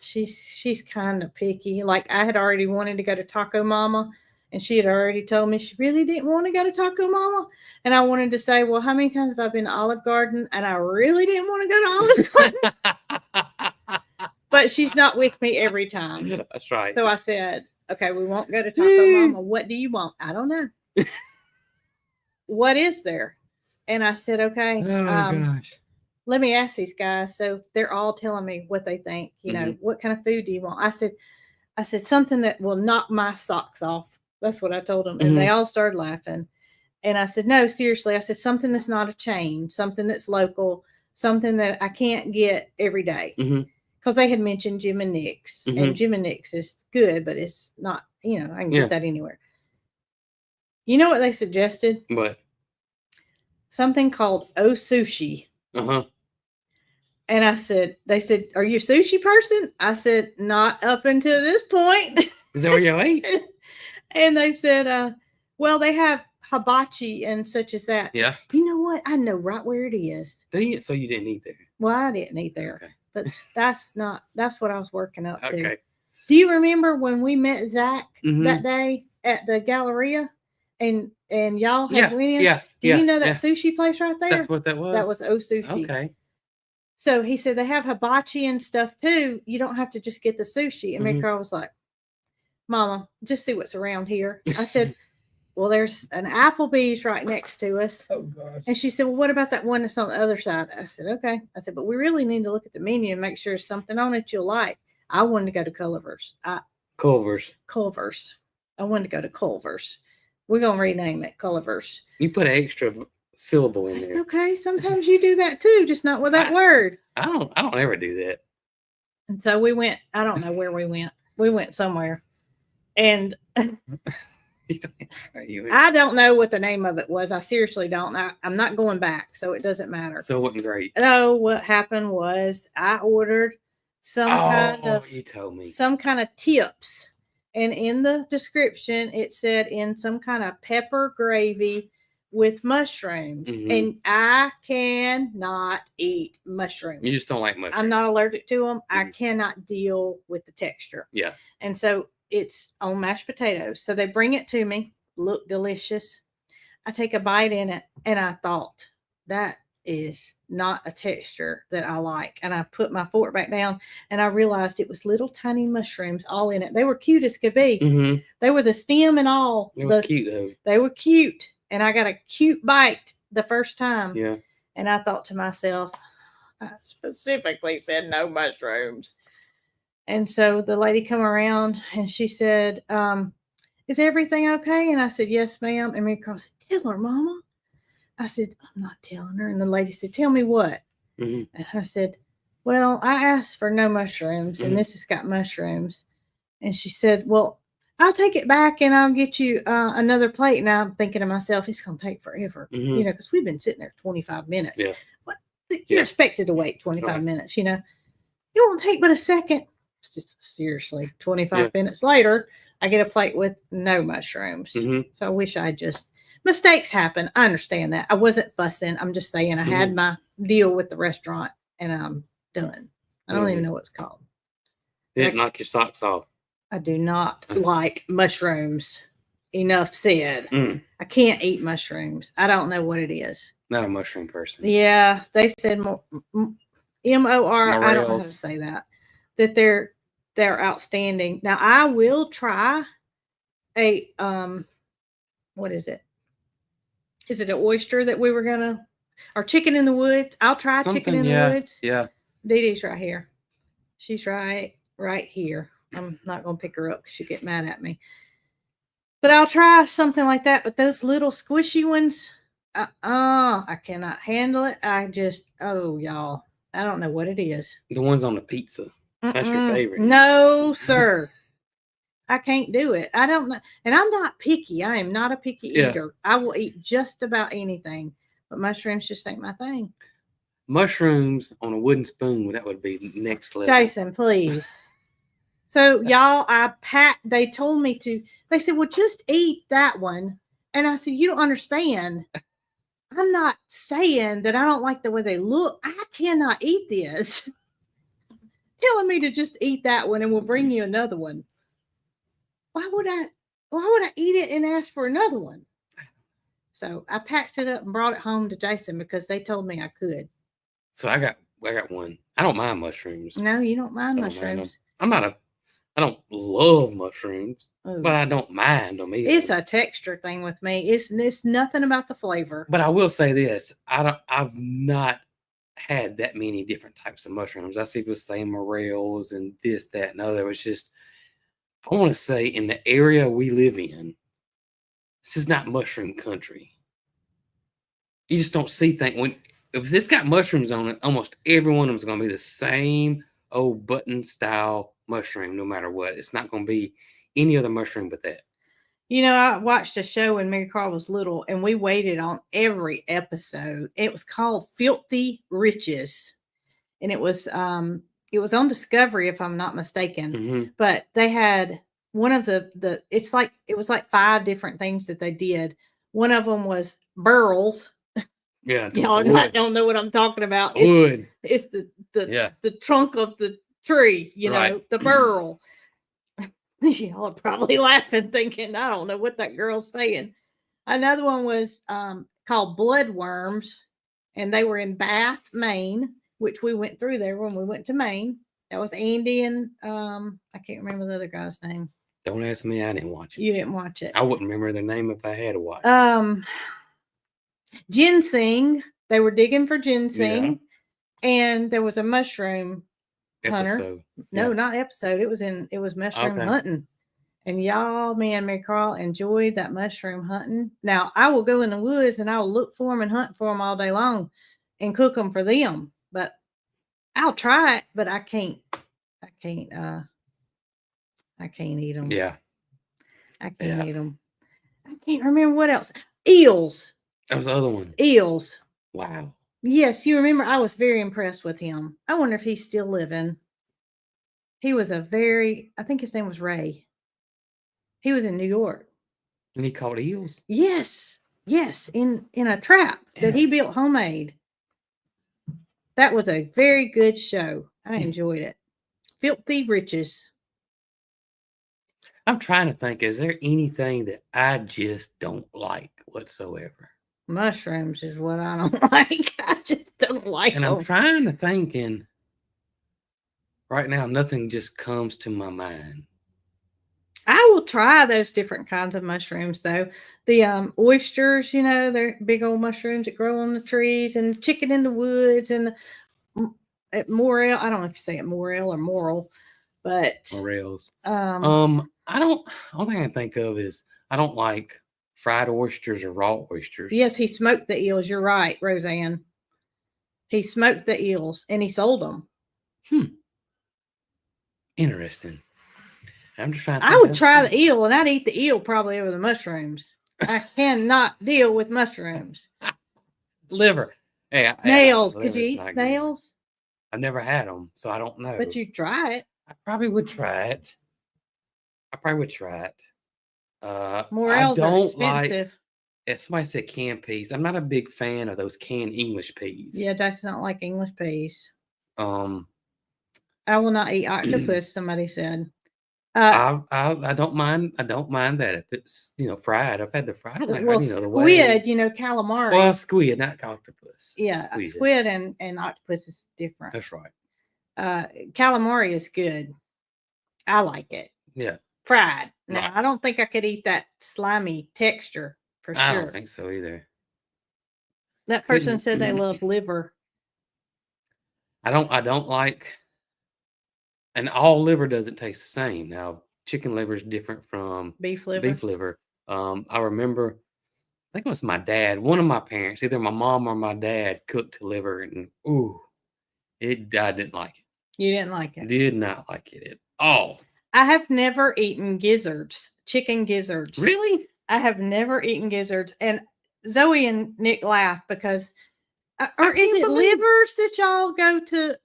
[SPEAKER 2] She's kind of picky. Like, I had already wanted to go to Taco Mama, and she had already told me she really didn't want to go to Taco Mama. And I wanted to say, well, how many times have I been to Olive Garden? And I really didn't want to go to Olive Garden. But she's not with me every time.
[SPEAKER 1] That's right.
[SPEAKER 2] So I said, okay, we won't go to Taco Mama. What do you want? I don't know. What is there? And I said, okay.
[SPEAKER 1] Oh, gosh.
[SPEAKER 2] Let me ask these guys. So they're all telling me what they think. You know, what kind of food do you want? I said something that will knock my socks off. That's what I told them. And they all started laughing. And I said, no, seriously. I said, something that's not a chain, something that's local, something that I can't get every day. Because they had mentioned Jim and Nick's. And Jim and Nick's is good, but it's not, I can get that anywhere. You know what they suggested?
[SPEAKER 1] What?
[SPEAKER 2] Something called Sushi. And they said, are you a sushi person? I said, not up until this point.
[SPEAKER 1] Is that where you ate?
[SPEAKER 2] And they said, well, they have hibachi and such as that.
[SPEAKER 1] Yeah.
[SPEAKER 2] You know what? I know right where it is.
[SPEAKER 1] Do you? So you didn't eat there?
[SPEAKER 2] Well, I didn't eat there. Okay. But that's what I was working up to.
[SPEAKER 1] Okay.
[SPEAKER 2] Do you remember when we met Zach that day at the Galleria? And y'all had went in?
[SPEAKER 1] Yeah.
[SPEAKER 2] Do you know that sushi place right there?
[SPEAKER 1] That's what that was?
[SPEAKER 2] That was Sushi.
[SPEAKER 1] Okay.
[SPEAKER 2] So he said they have hibachi and stuff too. You don't have to just get the sushi. And Mary Carl was like, Mama, just see what's around here. I said, well, there's an Applebee's right next to us.
[SPEAKER 1] Oh, gosh.
[SPEAKER 2] And she said, well, what about that one that's on the other side? I said, okay. I said, but we really need to look at the menu and make sure there's something on it you'll like. I wanted to go to Culver's. Culver's. I wanted to go to Culver's. We're going to rename it Culver's.
[SPEAKER 1] You put an extra syllable in
[SPEAKER 2] It's
[SPEAKER 1] there.
[SPEAKER 2] okay. Sometimes you do that too, just not with that word.
[SPEAKER 1] I don't ever do that.
[SPEAKER 2] And so we went, I don't know where we went. We went somewhere. And I don't know what the name of it was. I seriously don't. I'm not going back, so it doesn't matter.
[SPEAKER 1] So it wasn't great.
[SPEAKER 2] No, what happened was I ordered
[SPEAKER 1] you told me.
[SPEAKER 2] some kind of tips. And in the description, it said in some kind of pepper gravy with mushrooms.
[SPEAKER 1] Mm-hmm.
[SPEAKER 2] And I cannot eat mushrooms.
[SPEAKER 1] You just don't like mushrooms.
[SPEAKER 2] I'm not allergic to them.
[SPEAKER 1] Mm-hmm.
[SPEAKER 2] I cannot deal with the texture.
[SPEAKER 1] Yeah.
[SPEAKER 2] And so it's on mashed potatoes. So they bring it to me, look delicious. I take a bite in it and I thought, that is not a texture that I like. And I put my fork back down and I realized it was little tiny mushrooms all in it. They were cute as could be.
[SPEAKER 1] Mm-hmm.
[SPEAKER 2] They were the stem and all.
[SPEAKER 1] It was cute though.
[SPEAKER 2] They were cute. And I got a cute bite the first time.
[SPEAKER 1] Yeah.
[SPEAKER 2] And I thought to myself, I specifically said no mushrooms. And so the lady come around and she said, is everything okay? And I said, yes, ma'am. And Mary Carl said, tell her, Mama. I said, I'm not telling her. And the lady said, tell me what? Mm-hmm. And I said, well, I asked for no mushrooms and this has got mushrooms. And she said, well, I'll take it back and I'll get you another plate. And I'm thinking to myself, it's going to take forever, you know, because we've been sitting there 25 minutes.
[SPEAKER 1] Yeah.
[SPEAKER 2] What? You're expected to wait 25 minutes, you know. It won't take but a second. It's just seriously 25 minutes later, I get a plate with no mushrooms. Mm-hmm. So I wish I just, mistakes happen. I understand that. I wasn't fussing. I'm just saying I had my deal with the restaurant and I'm done. I don't even know what it's called.
[SPEAKER 1] Didn't knock your socks off.
[SPEAKER 2] I do not like mushrooms. Enough said. I can't eat mushrooms. I don't know what it is.
[SPEAKER 1] Not a mushroom person.
[SPEAKER 2] Yeah, they said M-O-R. I don't know how to say that. That they're outstanding. Now I will try a what is it? Is it an oyster that we were gonna, or chicken in the woods? I'll try chicken in the woods.
[SPEAKER 1] Yeah.
[SPEAKER 2] Dee Dee's right here. She's right here. I'm not gonna pick her up because she'll get mad at me. But I'll try something like that. But those little squishy ones, I cannot handle it. Y'all, I don't know what it is.
[SPEAKER 1] The ones on the pizza. That's your favorite.
[SPEAKER 2] No, sir. I can't do it. I don't know. And I'm not picky. I am not a picky eater. I will eat just about anything. But mushrooms just ain't my thing.
[SPEAKER 1] Mushrooms on a wooden spoon, that would be next level.
[SPEAKER 2] Jason, please. So, y'all, they told me to, they said, well, just eat that one. And I said, you don't understand. I'm not saying that I don't like the way they look. I cannot eat this. Telling me to just eat that one and we'll bring you another one. Why would I eat it and ask for another one? So I packed it up and brought it home to Jason because they told me I could.
[SPEAKER 1] So I got one. I don't mind mushrooms.
[SPEAKER 2] No, you don't mind mushrooms.
[SPEAKER 1] I don't love mushrooms, but I don't mind them either.
[SPEAKER 2] It's a texture thing with me. It's nothing about the flavor.
[SPEAKER 1] But I will say this: I've not had that many different types of mushrooms. I see people say morels and this, that, and other. It's just, I want to say, in the area we live in, this is not mushroom country. You just don't see things. If it's got mushrooms on it, almost every one of them is going to be the same old button style mushroom, no matter what. It's not going to be any other mushroom but that.
[SPEAKER 2] You know, I watched a show when Mary Carl was little, and we waited on every episode. It was called Filthy Riches, and it was on Discovery, if I'm not mistaken. Mm-hmm. But they had one of it was like 5 different things that they did. One of them was burls.
[SPEAKER 1] Yeah,
[SPEAKER 2] y'all don't know what I'm talking about.
[SPEAKER 1] Wood.
[SPEAKER 2] It's the trunk of the tree, you know, the burl. Y'all are probably laughing, thinking, I don't know what that girl's saying. Another one was called bloodworms, and they were in Bath, Maine, which we went through there when we went to Maine. That was Andy and I can't remember the other guy's name.
[SPEAKER 1] Don't ask me. I didn't watch it.
[SPEAKER 2] You didn't watch it.
[SPEAKER 1] I wouldn't remember their name if I had to watch it.
[SPEAKER 2] Ginseng. They were digging for ginseng, and there was a mushroom hunter.
[SPEAKER 1] Episode.
[SPEAKER 2] No, not episode. It was mushroom hunting, And y'all, me and Mary Carl enjoyed that mushroom hunting. Now, I will go in the woods and I'll look for them and hunt for them all day long and cook them for them. But I'll try it, but I can't eat them.
[SPEAKER 1] Yeah.
[SPEAKER 2] I can't eat them. I can't remember what else. Eels.
[SPEAKER 1] That was the other one.
[SPEAKER 2] Eels.
[SPEAKER 1] Wow.
[SPEAKER 2] Yes, you remember I was very impressed with him. I wonder if he's still living. He was I think his name was Ray. He was in New York.
[SPEAKER 1] And he caught eels?
[SPEAKER 2] Yes. Yes. In a trap that he built homemade. That was a very good show. I enjoyed it. Filthy Riches.
[SPEAKER 1] I'm trying to think, is there anything that I just don't like whatsoever?
[SPEAKER 2] Mushrooms is what I don't like. I just don't like
[SPEAKER 1] And
[SPEAKER 2] them.
[SPEAKER 1] I'm trying to think, and right now nothing just comes to my mind.
[SPEAKER 2] I will try those different kinds of mushrooms, though. The oysters, they're big old mushrooms that grow on the trees, and chicken in the woods, and at morel. I don't know if you say it morel or moral, but
[SPEAKER 1] Morels.
[SPEAKER 2] I
[SPEAKER 1] only thing I can think of is I don't like fried oysters or raw oysters.
[SPEAKER 2] Yes, he smoked the eels. You're right, Roseanne. He smoked the eels and he sold them.
[SPEAKER 1] Interesting. I'm just trying to
[SPEAKER 2] I would try the eel, and I'd eat the eel probably over the mushrooms. I cannot deal with mushrooms.
[SPEAKER 1] Liver. Hey,
[SPEAKER 2] snails. Could you eat snails?
[SPEAKER 1] I've never had them, so I don't know.
[SPEAKER 2] But you try it.
[SPEAKER 1] I probably would try it.
[SPEAKER 2] Morels are expensive.
[SPEAKER 1] Somebody said canned peas. I'm not a big fan of those canned English peas.
[SPEAKER 2] Yeah, Dustin don't like English peas.
[SPEAKER 1] I
[SPEAKER 2] will not eat octopus. Somebody said.
[SPEAKER 1] I don't mind. I don't mind that if it's fried. I've had the fried. I don't know.
[SPEAKER 2] Squid, calamari.
[SPEAKER 1] Well, squid, not octopus.
[SPEAKER 2] Yeah, squid and octopus is different.
[SPEAKER 1] That's right.
[SPEAKER 2] Calamari is good. I like it.
[SPEAKER 1] Yeah.
[SPEAKER 2] Fried. Now, right. I don't think I could eat that slimy texture for sure.
[SPEAKER 1] I don't think so either.
[SPEAKER 2] That person said they love liver.
[SPEAKER 1] I don't like. And all liver doesn't taste the same. Now, chicken liver is different from
[SPEAKER 2] beef liver.
[SPEAKER 1] I remember, I think it was my dad, one of my parents, either my mom or my dad, cooked liver, and I didn't like it.
[SPEAKER 2] You didn't like it?
[SPEAKER 1] Did not like it at all.
[SPEAKER 2] I have never eaten gizzards, chicken gizzards.
[SPEAKER 1] Really?
[SPEAKER 2] I have never eaten gizzards, and Zoe and Nick laugh because, or is it livers that y'all go to?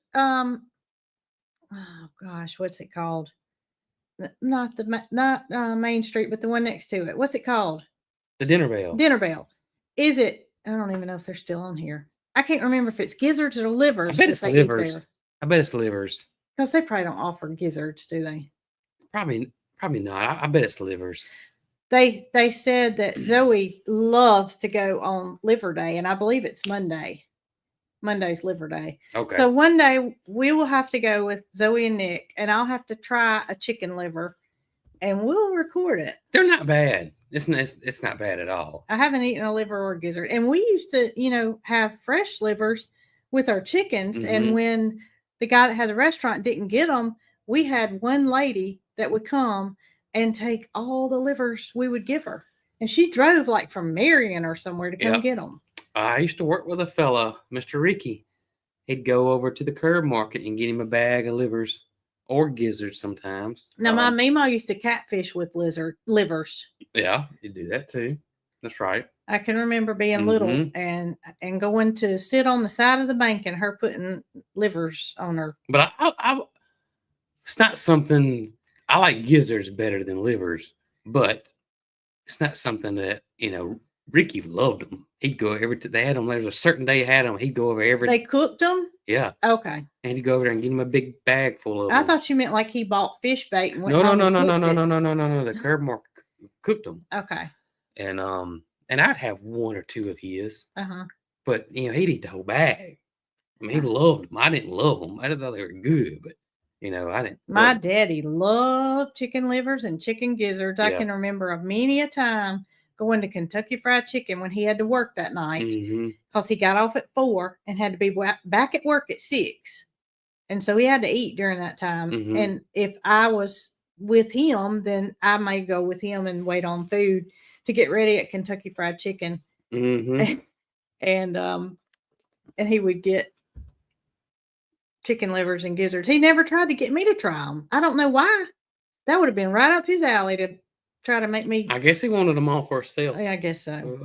[SPEAKER 2] Oh gosh, what's it called? Not Main Street, but the one next to it. What's it called?
[SPEAKER 1] The Dinner Bell.
[SPEAKER 2] Dinner Bell. Is it? I don't even know if they're still on here. I can't remember if it's gizzards or livers.
[SPEAKER 1] I bet it's livers. I bet it's livers.
[SPEAKER 2] Because they probably don't offer gizzards, do they?
[SPEAKER 1] Probably not. I bet it's livers.
[SPEAKER 2] They said that Zoe loves to go on Liver Day, and I believe it's Monday. Monday's Liver Day.
[SPEAKER 1] Okay.
[SPEAKER 2] So one day we will have to go with Zoe and Nick, and I'll have to try a chicken liver, and we'll record it.
[SPEAKER 1] They're not bad. It's not bad at all.
[SPEAKER 2] I haven't eaten a liver or a gizzard, and we used to, have fresh livers with our chickens. Mm-hmm. And when the guy that had the restaurant didn't get them, we had one lady that would come and take all the livers we would give her, and she drove like from Marion or somewhere to come get them.
[SPEAKER 1] I used to work with a fella, Mr. Ricky. He'd go over to the curb market and get him a bag of livers or gizzards sometimes.
[SPEAKER 2] Now, my Mima used to catfish with livers.
[SPEAKER 1] Yeah, you do that too. That's right.
[SPEAKER 2] I can remember being little and going to sit on the side of the bank and her putting livers on her.
[SPEAKER 1] But I it's not something, I like gizzards better than livers, but it's not something that, Ricky loved them. He'd go they had them. There was a certain day he had them. He'd go over every.
[SPEAKER 2] They cooked them?
[SPEAKER 1] Yeah.
[SPEAKER 2] Okay.
[SPEAKER 1] And he'd go over there and get him a big bag full of them.
[SPEAKER 2] I thought you meant like he bought fish bait and went
[SPEAKER 1] No. The curb market cooked them.
[SPEAKER 2] Okay.
[SPEAKER 1] And I'd have one or two of his.
[SPEAKER 2] Uh-huh.
[SPEAKER 1] But he'd eat the whole bag. I mean, he loved them. I didn't love them. I thought they were good, but I didn't.
[SPEAKER 2] My daddy loved chicken livers and chicken gizzards. I can remember many a time going to Kentucky Fried Chicken when he had to work that night because he got off at 4 and had to be back at work at 6. And so he had to eat during that time. Mm-hmm. And if I was with him, then I may go with him and wait on food to get ready at Kentucky Fried Chicken.
[SPEAKER 1] Mm-hmm.
[SPEAKER 2] And he would get chicken livers and gizzards. He never tried to get me to try them. I don't know why. That would have been right up his alley to try to make me.
[SPEAKER 1] I guess he wanted them all for himself.
[SPEAKER 2] I guess so.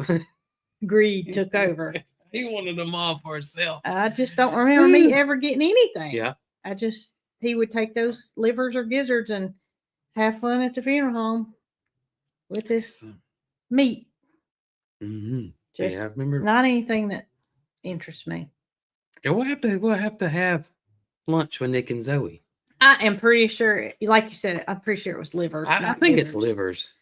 [SPEAKER 2] Greed took over.
[SPEAKER 1] He wanted them all for himself.
[SPEAKER 2] I just don't remember me ever getting anything.
[SPEAKER 1] Yeah.
[SPEAKER 2] He would take those livers or gizzards and have fun at the funeral home with this meat.
[SPEAKER 1] Mm-hmm.
[SPEAKER 2] Just
[SPEAKER 1] I remember.
[SPEAKER 2] Not anything that interests me.
[SPEAKER 1] Yeah, we'll have to have lunch with Nick and Zoe.
[SPEAKER 2] I am pretty sure, like you said, I'm pretty sure it was liver.
[SPEAKER 1] I think it's livers.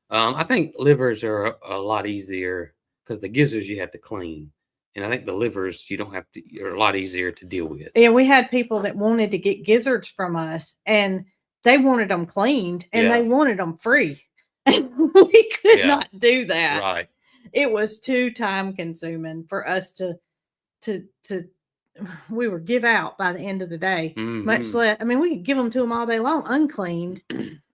[SPEAKER 1] I think livers are a lot easier because the gizzards you have to clean. And I think the livers you don't have to, are a lot easier to deal with.
[SPEAKER 2] Yeah, we had people that wanted to get gizzards from us and they wanted them cleaned and they wanted them free. And we could not do that.
[SPEAKER 1] Right.
[SPEAKER 2] It was too time consuming for us to we were give out by the end of the day.
[SPEAKER 1] Mm-hmm.
[SPEAKER 2] Much less, I mean, we could give them to them all day long, uncleaned,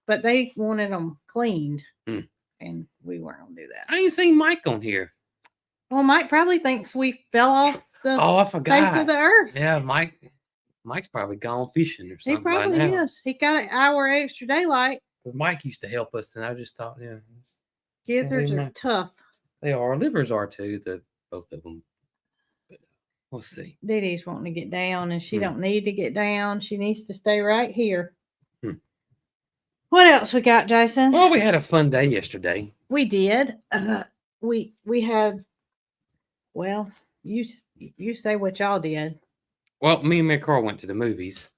[SPEAKER 2] but they wanted them cleaned. And we weren't going to do that.
[SPEAKER 1] I ain't seen Mike on here.
[SPEAKER 2] Well, Mike probably thinks we fell off the
[SPEAKER 1] I forgot.
[SPEAKER 2] face of the earth.
[SPEAKER 1] Yeah, Mike's probably gone fishing or something.
[SPEAKER 2] He probably is. He got an hour extra daylight.
[SPEAKER 1] Mike used to help us, and I just thought,
[SPEAKER 2] Gizzards are tough.
[SPEAKER 1] They are. Livers are too. Both of them. But we'll see.
[SPEAKER 2] Dee Dee's wanting to get down, and she don't need to get down. She needs to stay right here. What else we got, Jason?
[SPEAKER 1] Well, we had a fun day yesterday.
[SPEAKER 2] We did. We had. Well, you say what y'all did.
[SPEAKER 1] Well, me and Mary Carl went to the movies.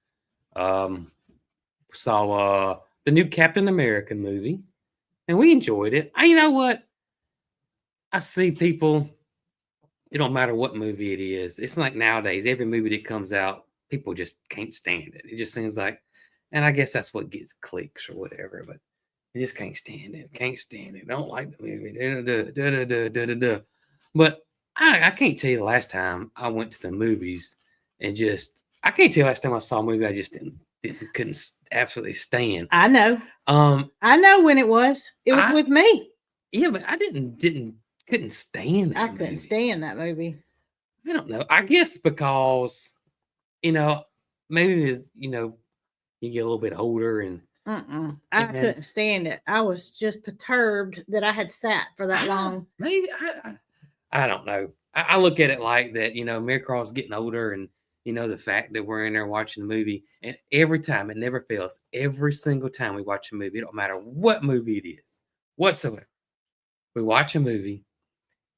[SPEAKER 1] Saw the new Captain America movie, and we enjoyed it. You know what? I see people. It don't matter what movie it is. It's like nowadays, every movie that comes out, people just can't stand it. It just seems like, and I guess that's what gets clicks or whatever. But they just can't stand it. Can't stand it. Don't like the movie. But I can't tell you the last time I went to the movies and I can't tell you the last time I saw a movie I just couldn't absolutely stand.
[SPEAKER 2] I know. I know when it was. It was with me.
[SPEAKER 1] Yeah, but I couldn't stand that.
[SPEAKER 2] I couldn't stand that movie.
[SPEAKER 1] I don't know. I guess because maybe it's you get a little bit older and.
[SPEAKER 2] I couldn't stand it. I was just perturbed that I had sat for that long.
[SPEAKER 1] Maybe I don't know. I look at it like that, Mary Carl's getting older and, the fact that we're in there watching the movie and every time it never fails. Every single time we watch a movie, it don't matter what movie it is whatsoever. We watch a movie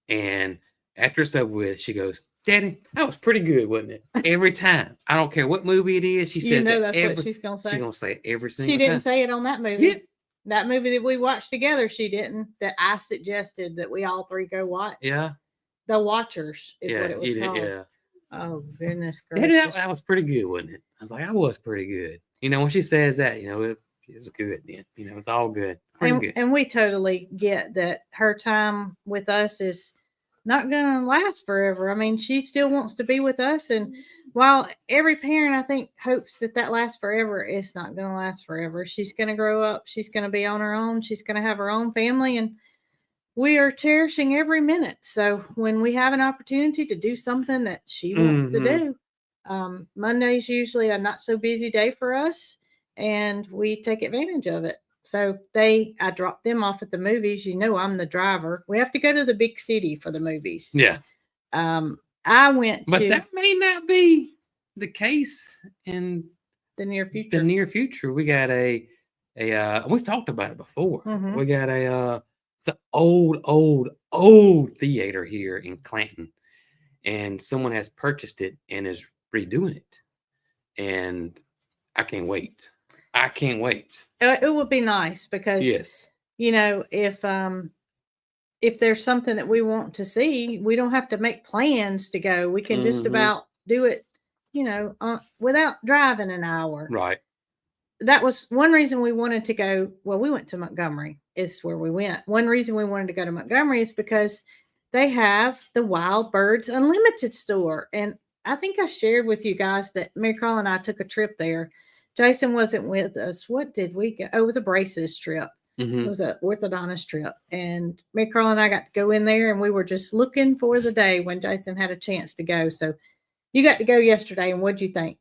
[SPEAKER 1] and after it's over with, she goes, Daddy, that was pretty good, wasn't it? Every time. I don't care what movie it is. She says
[SPEAKER 2] that's what she's going to say.
[SPEAKER 1] She's going to say it every single time.
[SPEAKER 2] She didn't say it on that movie. Yeah. That movie that we watched together, she didn't. That I suggested that we all three go watch.
[SPEAKER 1] Yeah.
[SPEAKER 2] The Watchers is what it was called.
[SPEAKER 1] Yeah.
[SPEAKER 2] Oh, goodness gracious.
[SPEAKER 1] Yeah, that was pretty good, wasn't it? I was like, I was pretty good. When she says that, it was good then. It's all good. Good.
[SPEAKER 2] And we totally get that her time with us is not going to last forever. I mean, she still wants to be with us. And while every parent, I think, hopes that lasts forever, it's not going to last forever. She's going to grow up. She's going to be on her own. She's going to have her own family. And we are cherishing every minute. So when we have an opportunity to do something that she wants to do, Monday's usually a not so busy day for us. And we take advantage of it. So I dropped them off at the movies. I'm the driver. We have to go to the big city for the movies.
[SPEAKER 1] Yeah.
[SPEAKER 2] I went
[SPEAKER 1] but that may not be the case in
[SPEAKER 2] the near future.
[SPEAKER 1] The near future. We got we've talked about it before.
[SPEAKER 2] Mm-hmm.
[SPEAKER 1] We got it's an old theater here in Clanton. And someone has purchased it and is redoing it. And I can't wait.
[SPEAKER 2] It would be nice because,
[SPEAKER 1] yes,
[SPEAKER 2] if there's something that we want to see, we don't have to make plans to go. We can just about do it, without driving an hour.
[SPEAKER 1] Right.
[SPEAKER 2] That was one reason we wanted to go. Well, we went to Montgomery is where we went. One reason we wanted to go to Montgomery is because they have the Wild Birds Unlimited store. And I think I shared with you guys that Mary Carl and I took a trip there Jason wasn't with us. What did we go? Oh, it was a braces trip. It was an orthodontist trip. And me, Carl, and I got to go in there, and we were just looking for the day when Jason had a chance to go. So you got to go yesterday, and what'd you think?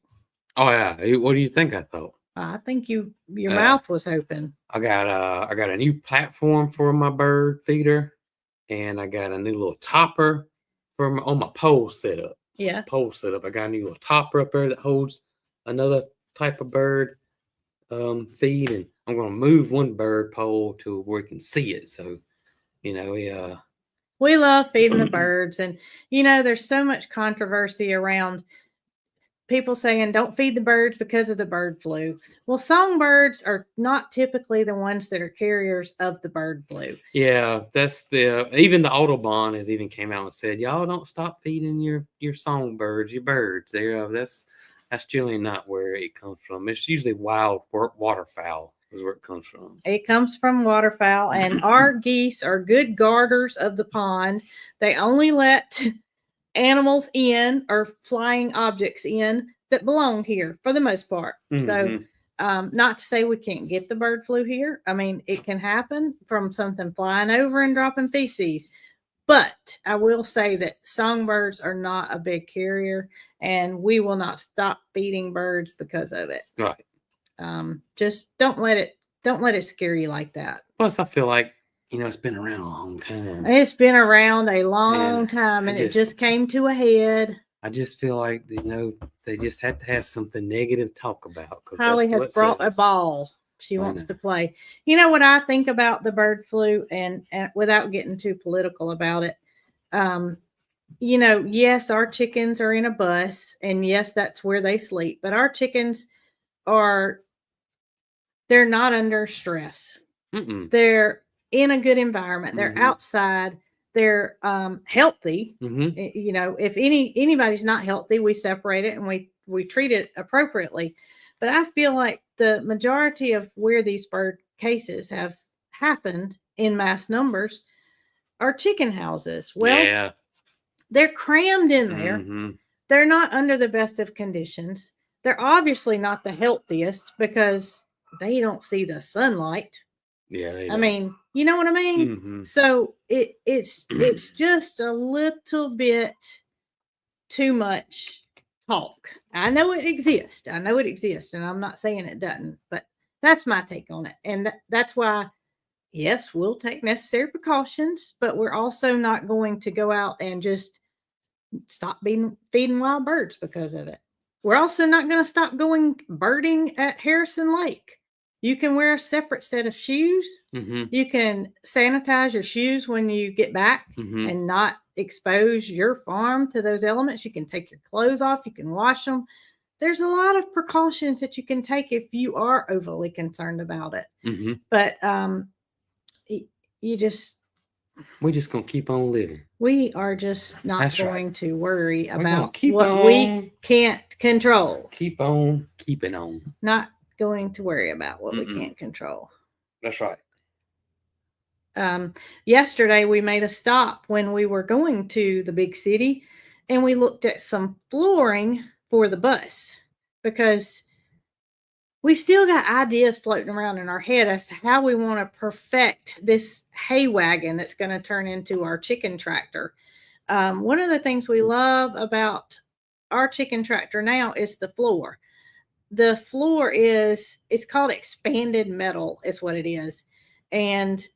[SPEAKER 1] Oh yeah. What do you think I thought?
[SPEAKER 2] I think your mouth was open.
[SPEAKER 1] I got a new platform for my bird feeder, and I got a new little topper for on my pole setup.
[SPEAKER 2] Yeah.
[SPEAKER 1] Pole setup. I got a new little topper up there that holds another type of bird feed, and I'm gonna move one bird pole to where you can see it. So,
[SPEAKER 2] we love feeding the birds, and there's so much controversy around people saying don't feed the birds because of the bird flu. Well, songbirds are not typically the ones that are carriers of the bird flu.
[SPEAKER 1] Yeah, that's even the Autobahn has even came out and said, y'all don't stop feeding your songbirds, your birds. That's generally not where it comes from. It's usually wild waterfowl is where it comes from.
[SPEAKER 2] It comes from waterfowl, and our geese are good guarders of the pond. They only let animals in or flying objects in that belong here for the most part. So not to say we can't get the bird flu here. I mean, it can happen from something flying over and dropping feces. But I will say that songbirds are not a big carrier, and we will not stop feeding birds because of it.
[SPEAKER 1] Right.
[SPEAKER 2] Just don't let it scare you like that.
[SPEAKER 1] Plus, I feel like it's been around a long time.
[SPEAKER 2] It's been around a long time, and it just came to a head.
[SPEAKER 1] I just feel like they just had to have something negative to talk about.
[SPEAKER 2] Holly has brought a ball. She wants to play. You know what I think about the bird flu, and without getting too political about it, yes, our chickens are in a bus, and yes, that's where they sleep. But our chickens they're not under stress. They're in a good environment. They're outside. They're healthy. If anybody's not healthy, we separate it and we treat it appropriately. But I feel like the majority of where these bird cases have happened in mass numbers are chicken houses. Well, they're crammed in there. They're not under the best of conditions. They're obviously not the healthiest because they don't see the sunlight.
[SPEAKER 1] Yeah,
[SPEAKER 2] I mean, you know what I mean? So it's just a little bit too much talk. I know it exists, and I'm not saying it doesn't, but that's my take on it. And that's why, yes, we'll take necessary precautions, but we're also not going to go out and just stop feeding wild birds because of it. We're also not going to stop going birding at Harrison Lake. You can wear a separate set of shoes. You can sanitize your shoes when you get back and not expose your farm to those elements. You can take your clothes off. You can wash them. There's a lot of precautions that you can take if you are overly concerned about it. But
[SPEAKER 1] we're just going to keep on living.
[SPEAKER 2] We are just not going to worry about
[SPEAKER 1] what
[SPEAKER 2] we can't control.
[SPEAKER 1] Keep on keeping on.
[SPEAKER 2] Not going to worry about what we can't control.
[SPEAKER 1] That's right.
[SPEAKER 2] Yesterday we made a stop when we were going to the big city, and we looked at some flooring for the bus because we still got ideas floating around in our head as to how we want to perfect this hay wagon that's going to turn into our chicken tractor. One of the things we love about our chicken tractor now is the floor. The floor it's called expanded metal is what it is. And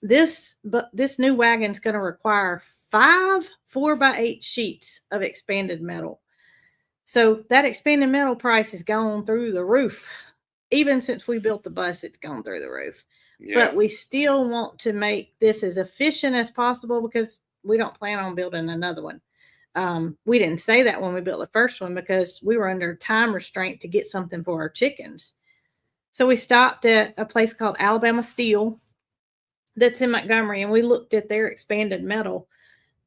[SPEAKER 2] this new wagon's going to require 5 4x8 sheets of expanded metal. So that expanded metal price has gone through the roof. Even since we built the bus, it's gone through the roof. Yeah. But we still want to make this as efficient as possible because we don't plan on building another one. We didn't say that when we built the first one because we were under time restraint to get something for our chickens. So we stopped at a place called Alabama Steel that's in Montgomery, and we looked at their expanded metal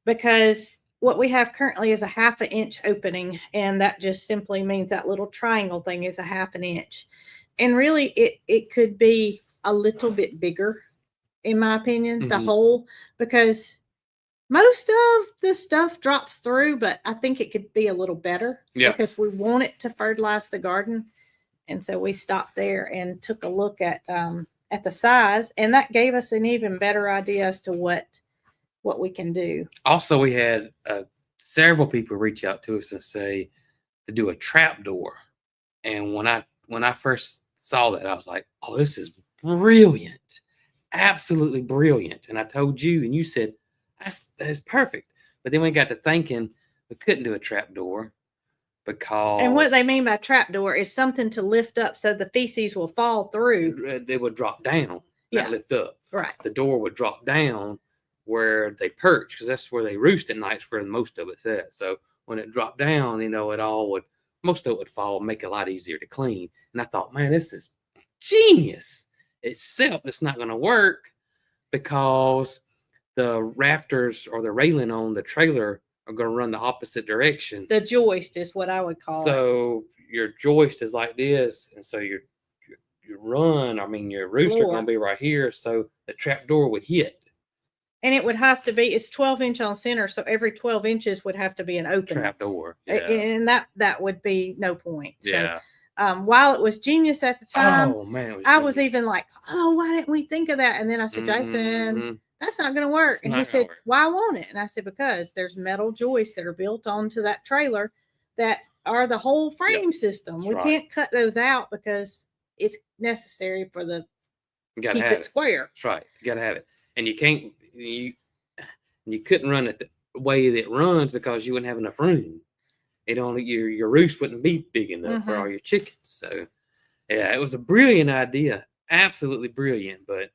[SPEAKER 2] because what we have currently is a 1/2 inch opening, and that just simply means that little triangle thing is a 1/2 inch. And really it could be a little bit bigger, in my opinion, the hole, because most of the stuff drops through, but I think it could be a little better because we want it to fertilize the garden. And so we stopped there and took a look at the size, and that gave us an even better idea as to what we can do.
[SPEAKER 1] Also, we had several people reach out to us and say to do a trap door. And when I first saw that, I was like, "Oh, this is brilliant, absolutely brilliant." And I told you, and you said, "That's perfect." But then we got to thinking, we couldn't do a trap door because
[SPEAKER 2] And what they mean by trap door is something to lift up so the feces will fall through.
[SPEAKER 1] they would drop down,
[SPEAKER 2] Yeah.
[SPEAKER 1] not lift up.
[SPEAKER 2] Right.
[SPEAKER 1] The door would drop down where they perch, because that's where they roost at night, where most of it's at. So when it dropped down, most of it would fall, make it a lot easier to clean. And I thought, man, this is genius. Except it's not going to work because the rafters or the railing on the trailer are going to run the opposite direction.
[SPEAKER 2] The joist is what I would call it.
[SPEAKER 1] So your joist is like this, and so your rooster going to be right here. So the trap door would hit.
[SPEAKER 2] And it would have to be, it's 12-inch on center, so every 12 inches would have to be an open
[SPEAKER 1] trap door.
[SPEAKER 2] Yeah. And that would be no point.
[SPEAKER 1] Yeah.
[SPEAKER 2] So, while it was genius at the time, I was
[SPEAKER 1] genius.
[SPEAKER 2] even like, oh, why didn't we think of that? And then I said, Jason, that's not going to work. And he said, why won't it? And I said, because there's metal joists that are built onto that trailer that are the whole frame system. We can't cut those out because it's necessary for keep it square.
[SPEAKER 1] That's right. You got to have it. And you can't, you couldn't run it the way that it runs because you wouldn't have enough room. Your roost wouldn't be big enough for all your chickens. So yeah, it was a brilliant idea. Absolutely brilliant. But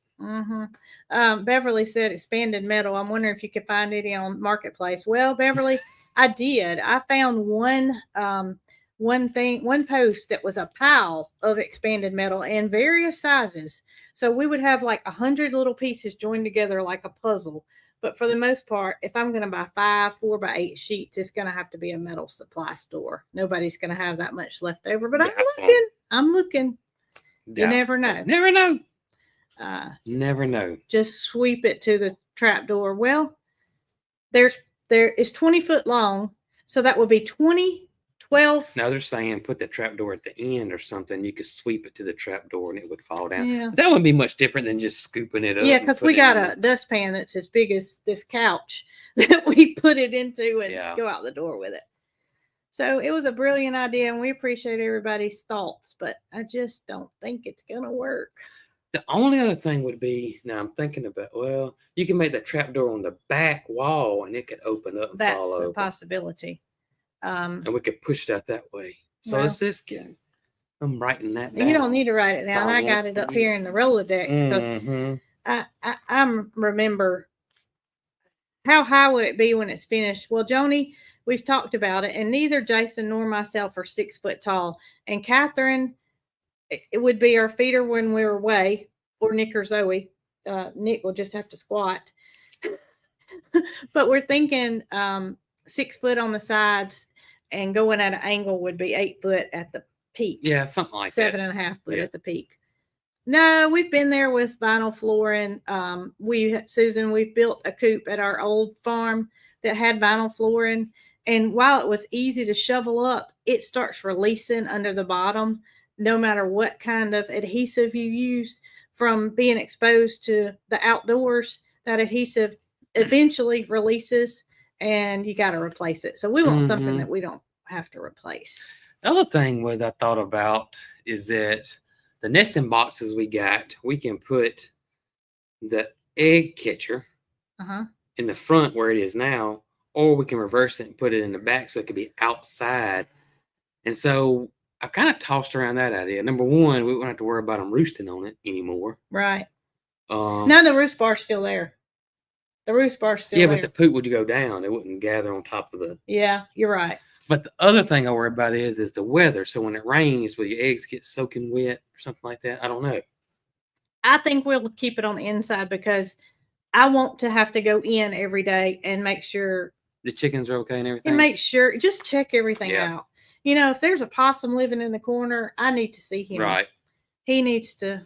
[SPEAKER 2] Beverly said expanded metal. I'm wondering if you could find any on Marketplace. Well, Beverly, I did. I found one post that was a pile of expanded metal in various sizes. So we would have like 100 little pieces joined together like a puzzle. But for the most part, if I'm going to buy 5 4x8 sheets, it's going to have to be a metal supply store. Nobody's going to have that much left over. But I'm looking. You never know.
[SPEAKER 1] Never know. Never know.
[SPEAKER 2] Just sweep it to the trap door. Well, there is 20 foot long. So that would be 12.
[SPEAKER 1] Now they're saying put the trap door at the end or something. You could sweep it to the trap door and it would fall down.
[SPEAKER 2] Yeah.
[SPEAKER 1] That wouldn't be much different than just scooping it up.
[SPEAKER 2] Yeah, because we got a dustpan that's as big as this couch that we put it into and go out the door with it. So it was a brilliant idea, and we appreciate everybody's thoughts, but I just don't think it's going to work.
[SPEAKER 1] The only other thing would be, now I'm thinking about, well, you can make the trap door on the back wall and it could open up and fall over.
[SPEAKER 2] That's a possibility.
[SPEAKER 1] And we could push it out that way. So let's just I'm writing that down.
[SPEAKER 2] You don't need to write it down. I got it up here in the Rolodex because I remember how high would it be when it's finished? Well, Joni, we've talked about it, and neither Jason nor myself are 6 foot tall. And Catherine, it would be our feeder when we were away, or Nick or Zoe. Nick will just have to squat. But we're thinking 6 foot on the sides and going at an angle would be 8 foot at the peak.
[SPEAKER 1] Yeah, something like
[SPEAKER 2] 7.5 foot at the peak. No, we've been there with vinyl flooring. Susan, we've built a coop at our old farm that had vinyl flooring. And while it was easy to shovel up, it starts releasing under the bottom, no matter what kind of adhesive you use. From being exposed to the outdoors, that adhesive eventually releases and you got to replace it. So we want something that we don't have to replace.
[SPEAKER 1] The other thing that I thought about is that the nesting boxes we got, we can put the egg catcher in the front where it is now, or we can reverse it and put it in the back so it could be outside. And so I've kind of tossed around that idea. Number one, we won't have to worry about them roosting on it anymore.
[SPEAKER 2] Right. No, the roost bar's still there. The roost bar's still there.
[SPEAKER 1] Yeah, but the poop would go down. It wouldn't gather on top of the...
[SPEAKER 2] Yeah, you're right.
[SPEAKER 1] But the other thing I worry about is the weather. So when it rains, will your eggs get soaking wet or something like that? I don't know.
[SPEAKER 2] I think we'll keep it on the inside because I want to have to go in every day and make sure...
[SPEAKER 1] The chickens are okay and everything?
[SPEAKER 2] And make sure... Just check everything out. You know, if there's a possum living in the corner, I need to see him.
[SPEAKER 1] Right.
[SPEAKER 2] He needs to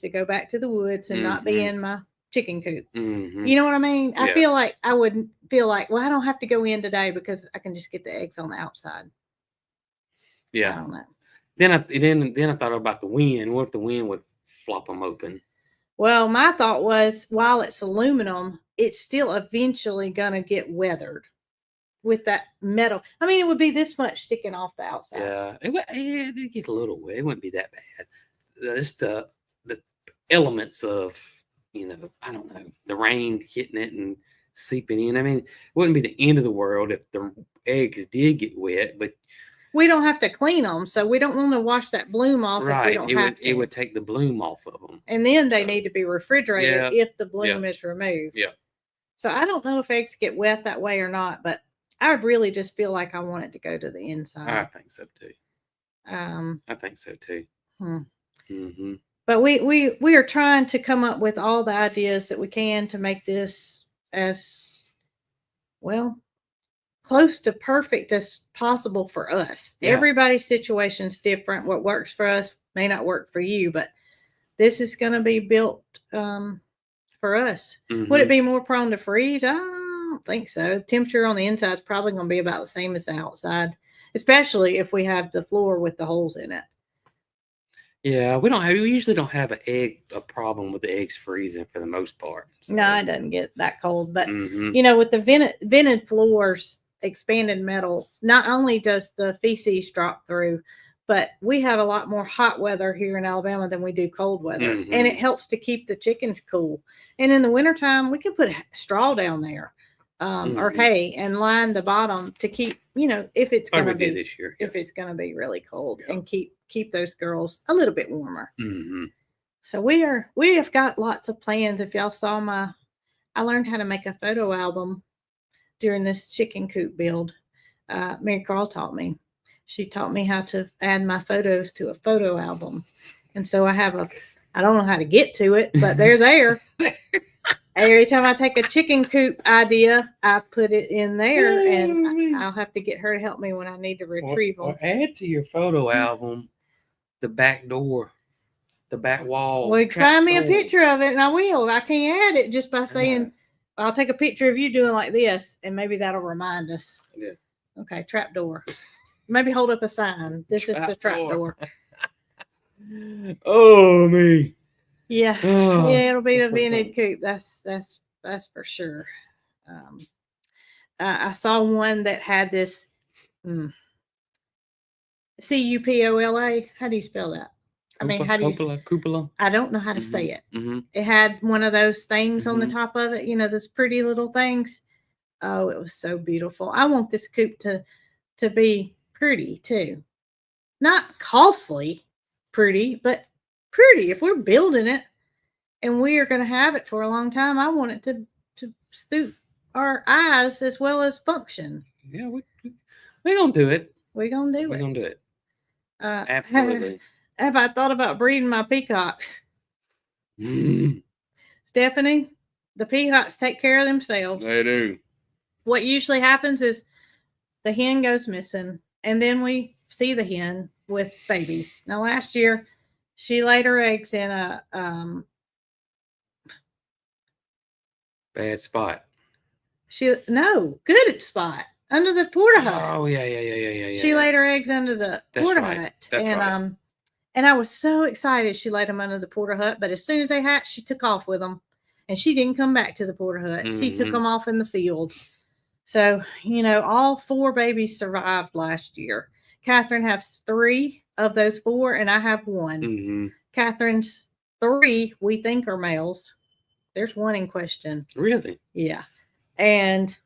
[SPEAKER 2] go back to the woods and not be in my chicken coop.
[SPEAKER 1] Mm-hmm.
[SPEAKER 2] You know what I mean? I feel like I would feel like, well, I don't have to go in today because I can just get the eggs on the outside.
[SPEAKER 1] Yeah.
[SPEAKER 2] I don't know.
[SPEAKER 1] Then I thought about the wind. What if the wind would flop them open?
[SPEAKER 2] Well, my thought was, while it's aluminum, it's still eventually going to get weathered with that metal. I mean, it would be this much sticking off the outside.
[SPEAKER 1] Yeah, it'd get a little wet. It wouldn't be that bad. Just the elements of, I don't know, the rain hitting it and seeping in. I mean, it wouldn't be the end of the world if the eggs did get wet, but
[SPEAKER 2] we don't have to clean them, so we don't want to wash that bloom off.
[SPEAKER 1] right,
[SPEAKER 2] if we don't have to.
[SPEAKER 1] It would take the bloom off of them,
[SPEAKER 2] and then they need to be refrigerated if the bloom is removed.
[SPEAKER 1] Yeah.
[SPEAKER 2] So I don't know if eggs get wet that way or not, but I really just feel like I want it to go to the inside.
[SPEAKER 1] I think so too. I think so too.
[SPEAKER 2] Mm-hmm. But we are trying to come up with all the ideas that we can to make this as well close to perfect as possible for us. Yeah. Everybody's situation is different. What works for us may not work for you, but this is going to be built for us. Mm-hmm. Would it be more prone to freeze? I don't think so. The temperature on the inside is probably going to be about the same as the outside, especially if we have the floor with the holes in it.
[SPEAKER 1] Yeah, we usually don't have a problem with the eggs freezing for the most part.
[SPEAKER 2] So. No, it doesn't get that cold, but with the vented floors, expanded metal, not only does the feces drop through, but we have a lot more hot weather here in Alabama than we do cold weather. Mm-hmm. And it helps to keep the chickens cool. And in the wintertime, we can put straw down there or hay and line the bottom to keep, if it's going to be
[SPEAKER 1] this year,
[SPEAKER 2] if it's going to be really cold and keep those girls a little bit warmer.
[SPEAKER 1] Mm-hmm.
[SPEAKER 2] So we have got lots of plans. If y'all saw I learned how to make a photo album during this chicken coop build. Mary Carl taught me. She taught me how to add my photos to a photo album. And so I don't know how to get to it, but they're there. Every time I take a chicken coop idea, I put it in there, and I'll have to get her to help me when I need to retrieve them.
[SPEAKER 1] Or add to your photo album the back door, the back wall.
[SPEAKER 2] Well, find me a picture of it, and I will. I can't add it just by saying, I'll take a picture of you doing like this, and maybe that'll remind us.
[SPEAKER 1] Yeah.
[SPEAKER 2] Okay, trap door. Maybe hold up a sign. This is the trap door.
[SPEAKER 1] Oh, me.
[SPEAKER 2] Yeah. Oh, yeah, it'll be the vented coop. That's for sure. I saw one that had this Cupola. How do you spell that? I mean, how do you
[SPEAKER 1] cupola?
[SPEAKER 2] I don't know how to say it.
[SPEAKER 1] Mm-hmm.
[SPEAKER 2] It had one of those things on the top of it, those pretty little things. Oh, it was so beautiful. I want this coop to be pretty too. Not costly pretty, but pretty. If we're building it and we are going to have it for a long time, I want it to suit our eyes as well as function.
[SPEAKER 1] Yeah, we're going to do it.
[SPEAKER 2] We're going to do it.
[SPEAKER 1] We're going to do it. Absolutely.
[SPEAKER 2] Have I thought about breeding my peacocks? Stephanie, the peacocks take care of themselves.
[SPEAKER 1] They do.
[SPEAKER 2] What usually happens is the hen goes missing, and then we see the hen with babies. Now, last year, she laid her eggs in a
[SPEAKER 1] bad spot.
[SPEAKER 2] Good spot under the porta hut.
[SPEAKER 1] Oh yeah.
[SPEAKER 2] She laid her eggs under the porta hut, and I was so excited. She laid them under the porta hut, but as soon as they hatched, she took off with them, and she didn't come back to the porta hut. Mm-hmm. She took them off in the field. So all 4 babies survived last year. Catherine has 3 of those 4, and I have 1.
[SPEAKER 1] Mm-hmm.
[SPEAKER 2] Catherine's 3 we think are males. There's 1 in question.
[SPEAKER 1] Really?
[SPEAKER 2] Yeah. And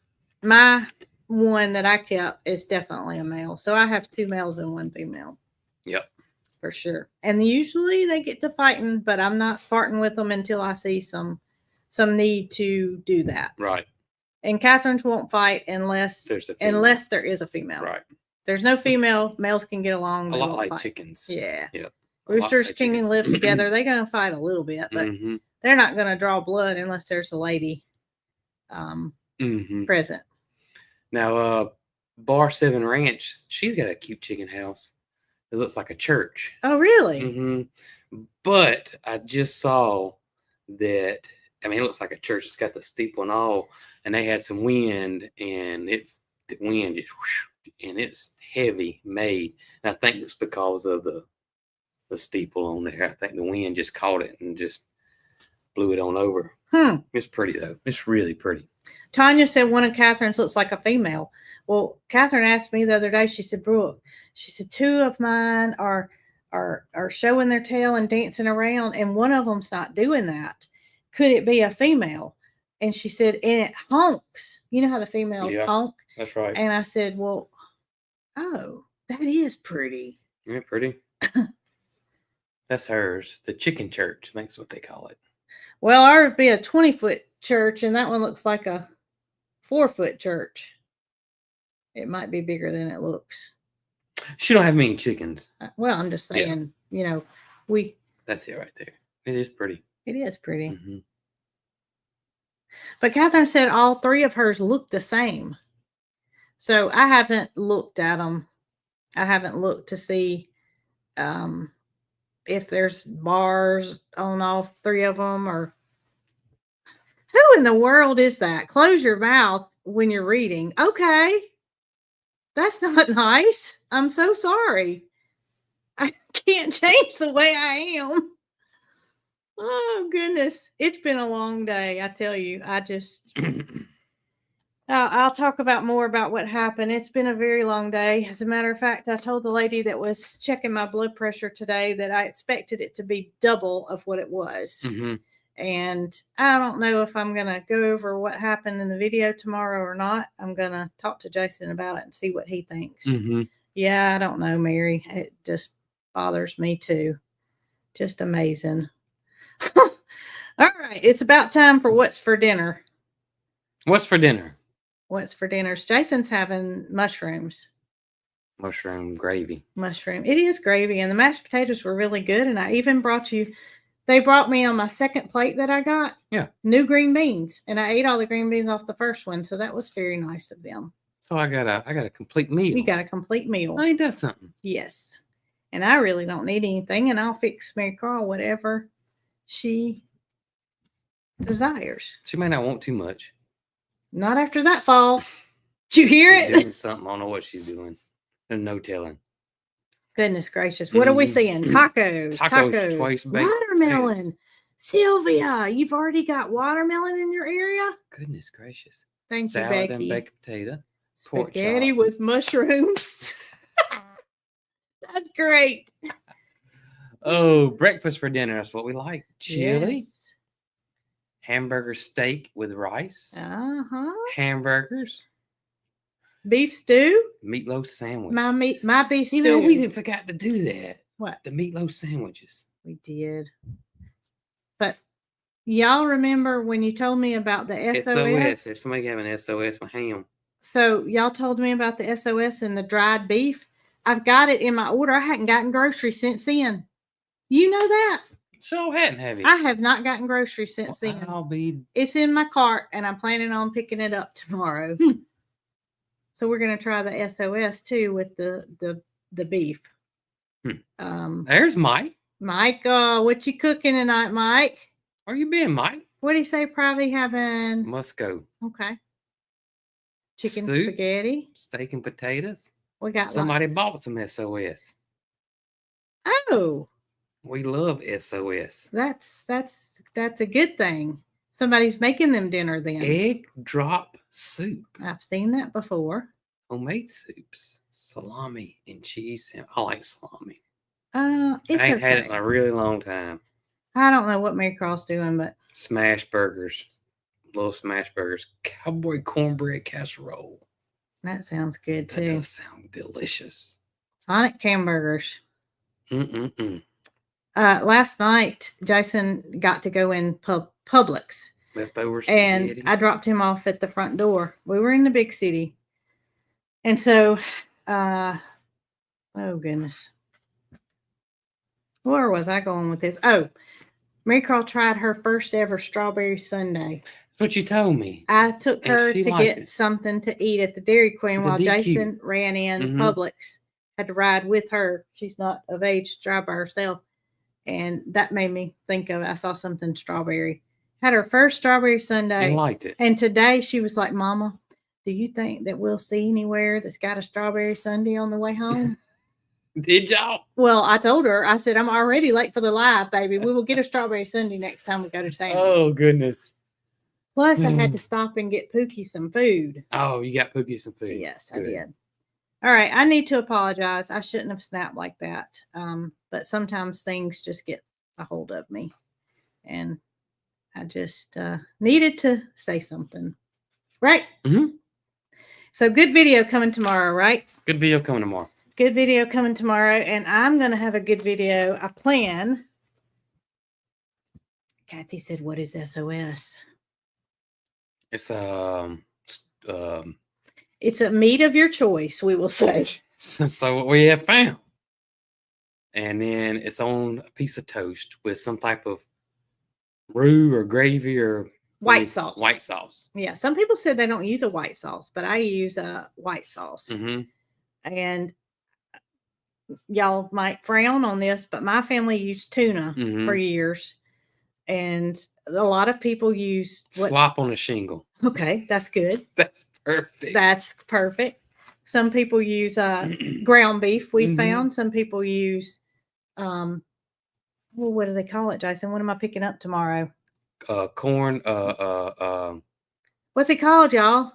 [SPEAKER 2] my one that I kept is definitely a male. So I have 2 males and 1 female.
[SPEAKER 1] Yep.
[SPEAKER 2] For sure. And usually they get to fighting, but I'm not parting with them until I see some need to do that.
[SPEAKER 1] Right.
[SPEAKER 2] And Catherine's won't fight unless there is a female.
[SPEAKER 1] Right.
[SPEAKER 2] There's no female. Males can get along.
[SPEAKER 1] A lot like chickens.
[SPEAKER 2] Yeah.
[SPEAKER 1] Yep.
[SPEAKER 2] Roosters can live together. They're going to fight a little bit, but they're not going to draw blood unless there's a lady present.
[SPEAKER 1] Now, Bar 7 Ranch, she's got a cute chicken house. It looks like a church.
[SPEAKER 2] Oh, really?
[SPEAKER 1] Mm-hmm. But I just saw that, it looks like a church. It's got the steeple and all, and they had some wind, and the wind just and it's heavy made. And I think it's because of the steeple on there. I think the wind just caught it and just blew it on over. It's pretty though. It's really pretty.
[SPEAKER 2] Tanya said one of Catherine's looks like a female. Well, Catherine asked me the other day, she said, Brooke, she said, 2 of mine are showing their tail and dancing around, and one of them's not doing that. Could it be a female? And she said, and it honks. You know how the females honk?
[SPEAKER 1] That's right.
[SPEAKER 2] And I said, well, oh, that is pretty.
[SPEAKER 1] Yeah, pretty. That's hers. The chicken church. I think that's what they call it.
[SPEAKER 2] Well, ours would be a 20-foot church, and that one looks like a 4-foot church. It might be bigger than it looks.
[SPEAKER 1] She don't have many chickens.
[SPEAKER 2] Well, I'm just saying, we.
[SPEAKER 1] That's it right there. It is pretty.
[SPEAKER 2] It is pretty.
[SPEAKER 1] Mm-hmm.
[SPEAKER 2] But Catherine said all 3 of hers look the same. So I haven't looked at them. I haven't looked to see if there's bars on all 3 of them, or who in the world is that? Close your mouth when you're reading. Okay. That's not nice. I'm so sorry. I can't change the way I am. Oh, goodness. It's been a long day. I tell you, I'll talk more about what happened. It's been a very long day. As a matter of fact, I told the lady that was checking my blood pressure today that I expected it to be double of what it was.
[SPEAKER 1] Mm-hmm.
[SPEAKER 2] And I don't know if I'm going to go over what happened in the video tomorrow or not. I'm going to talk to Jason about it and see what he thinks.
[SPEAKER 1] Mm-hmm.
[SPEAKER 2] Yeah, I don't know, Mary. It just bothers me too. Just amazing. All right. It's about time for what's for dinner.
[SPEAKER 1] What's for dinner?
[SPEAKER 2] What's for dinner? Jason's having mushrooms.
[SPEAKER 1] Mushroom gravy.
[SPEAKER 2] Mushroom. It is gravy. And the mashed potatoes were really good. And I even they brought me on my second plate that I got.
[SPEAKER 1] Yeah.
[SPEAKER 2] New green beans. And I ate all the green beans off the first one. So that was very nice of them.
[SPEAKER 1] So I got a complete meal.
[SPEAKER 2] You got a complete meal.
[SPEAKER 1] I ain't done something.
[SPEAKER 2] Yes. And I really don't need anything. And I'll fix Mary Carl whatever she desires.
[SPEAKER 1] She may not want too much.
[SPEAKER 2] Not after that fall. Did you hear
[SPEAKER 1] She's
[SPEAKER 2] it?
[SPEAKER 1] doing something. I don't know what she's doing. There's no telling.
[SPEAKER 2] Goodness gracious. What are we seeing? Tacos.
[SPEAKER 1] Tacos. Twice baked
[SPEAKER 2] watermelon.
[SPEAKER 1] potatoes.
[SPEAKER 2] Sylvia, you've already got watermelon in your area?
[SPEAKER 1] Goodness gracious.
[SPEAKER 2] Thank
[SPEAKER 1] Salad
[SPEAKER 2] you, Becky.
[SPEAKER 1] and baked potato.
[SPEAKER 2] Spaghetti with mushrooms. That's great.
[SPEAKER 1] Oh, breakfast for dinner. That's what we like. Chili.
[SPEAKER 2] Yes.
[SPEAKER 1] Hamburger steak with rice.
[SPEAKER 2] Uh-huh.
[SPEAKER 1] Hamburgers.
[SPEAKER 2] Beef stew.
[SPEAKER 1] Meatloaf sandwich.
[SPEAKER 2] My beef stew.
[SPEAKER 1] You know, we forgot to do that.
[SPEAKER 2] What?
[SPEAKER 1] The meatloaf sandwiches.
[SPEAKER 2] We did. But y'all remember when you told me about the SOS?
[SPEAKER 1] There's somebody having SOS with ham.
[SPEAKER 2] So y'all told me about the SOS and the dried beef. I've got it in my order. I hadn't gotten groceries since then. You know that?
[SPEAKER 1] So hadn't have you?
[SPEAKER 2] I have not gotten groceries since then. It's in my cart, and I'm planning on picking it up tomorrow. So we're gonna try the SOS too with the beef.
[SPEAKER 1] There's Mike.
[SPEAKER 2] Mike, what you cooking tonight, Mike?
[SPEAKER 1] Where you been, Mike?
[SPEAKER 2] What do you say? Probably having
[SPEAKER 1] Musco.
[SPEAKER 2] Okay. Chicken
[SPEAKER 1] Soup,
[SPEAKER 2] spaghetti,
[SPEAKER 1] steak and potatoes.
[SPEAKER 2] We got
[SPEAKER 1] somebody bought some SOS.
[SPEAKER 2] Oh.
[SPEAKER 1] We love SOS.
[SPEAKER 2] That's a good thing. Somebody's making them dinner then.
[SPEAKER 1] Egg drop soup.
[SPEAKER 2] I've seen that before.
[SPEAKER 1] Homemade soups. Salami and cheese. I like salami.
[SPEAKER 2] I
[SPEAKER 1] ain't had it in a really long time.
[SPEAKER 2] I don't know what Mary Carl's doing, but
[SPEAKER 1] smash burgers. Little smash burgers. Cowboy cornbread casserole.
[SPEAKER 2] That sounds good too.
[SPEAKER 1] That does sound delicious.
[SPEAKER 2] Sonic hamburgers. Last night, Jason got to go in Publix.
[SPEAKER 1] Leftover spaghetti.
[SPEAKER 2] And I dropped him off at the front door. We were in the big city. And so, oh goodness. Where was I going with this? Oh, Mary Carl tried her first ever strawberry sundae.
[SPEAKER 1] That's what you told me.
[SPEAKER 2] I took her to get something to eat at the Dairy Queen while Jason ran in Publix. Had to ride with her. She's not of age to drive by herself. And that made me think of, I saw something strawberry. Had her first strawberry sundae.
[SPEAKER 1] And liked it.
[SPEAKER 2] And today she was like, Mama, Do you think that we'll see anywhere that's got a strawberry sundae on the way home?
[SPEAKER 1] Did y'all?
[SPEAKER 2] Well, I told her, I said, I'm already late for the live, baby. We will get a strawberry sundae next time we go to Sam's.
[SPEAKER 1] Oh, goodness.
[SPEAKER 2] Plus, I had to stop and get Pookie some food.
[SPEAKER 1] Oh, you got Pookie some food.
[SPEAKER 2] Yes,
[SPEAKER 1] Good.
[SPEAKER 2] I did. All right. I need to apologize. I shouldn't have snapped like that. But sometimes things just get a hold of me. And I just needed to say something. Right?
[SPEAKER 1] Mm-hmm.
[SPEAKER 2] So good video coming tomorrow, right?
[SPEAKER 1] Good video coming tomorrow.
[SPEAKER 2] Good video coming tomorrow. And I'm going to have a good video. I plan. Kathy said, what is SOS?
[SPEAKER 1] It's
[SPEAKER 2] It's a meat of your choice, we will say.
[SPEAKER 1] so what we have found. And then it's on a piece of toast with some type of roux or gravy or
[SPEAKER 2] White sauce.
[SPEAKER 1] White sauce.
[SPEAKER 2] Yeah, some people said they don't use a white sauce, but I use a white sauce.
[SPEAKER 1] Mm-hmm.
[SPEAKER 2] And y'all might frown on this, but my family used tuna for years. And a lot of people use
[SPEAKER 1] slop on a shingle.
[SPEAKER 2] Okay, that's good.
[SPEAKER 1] That's perfect.
[SPEAKER 2] That's perfect. Some people use ground beef. We found some people use well, what do they call it, Jason? What am I picking up tomorrow?
[SPEAKER 1] Corn.
[SPEAKER 2] What's it called, y'all?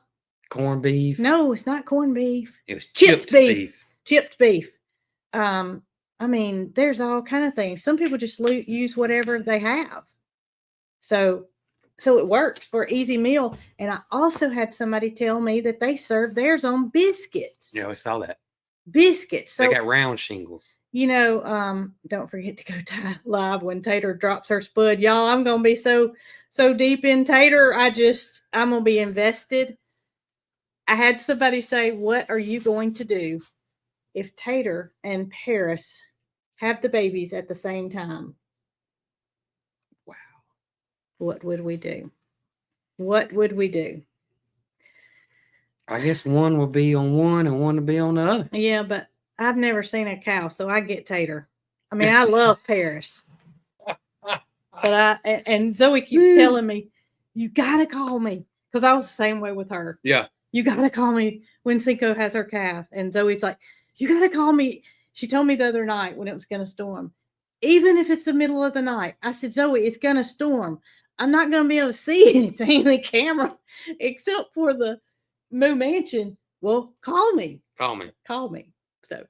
[SPEAKER 1] Corned beef.
[SPEAKER 2] No, it's not corned beef.
[SPEAKER 1] It was chipped beef.
[SPEAKER 2] Chipped beef. I mean, there's all kind of things. Some people just use whatever they have. So it works for an easy meal. And I also had somebody tell me that they serve theirs on biscuits.
[SPEAKER 1] Yeah, we saw that.
[SPEAKER 2] Biscuits. So
[SPEAKER 1] they got round shingles.
[SPEAKER 2] You know, don't forget to go live when Tater drops her spud. Y'all, I'm going to be so deep in Tater. I'm going to be invested. I had somebody say, what are you going to do if Tater and Paris have the babies at the same time?
[SPEAKER 1] Wow.
[SPEAKER 2] What would we do? What would we do?
[SPEAKER 1] I guess one will be on one and one will be on the other.
[SPEAKER 2] Yeah, but I've never seen a cow, so I get Tater. I mean, I love Paris. But and Zoe keeps telling me, you got to call me. Because I was the same way with her.
[SPEAKER 1] Yeah.
[SPEAKER 2] You got to call me when Cinco has her calf. And Zoe's like, you got to call me. She told me the other night when it was going to storm. Even if it's the middle of the night. I said, Zoe, it's going to storm. I'm not going to be able to see anything in the camera except for the Moo Mansion. Well, call me.
[SPEAKER 1] Call me.
[SPEAKER 2] So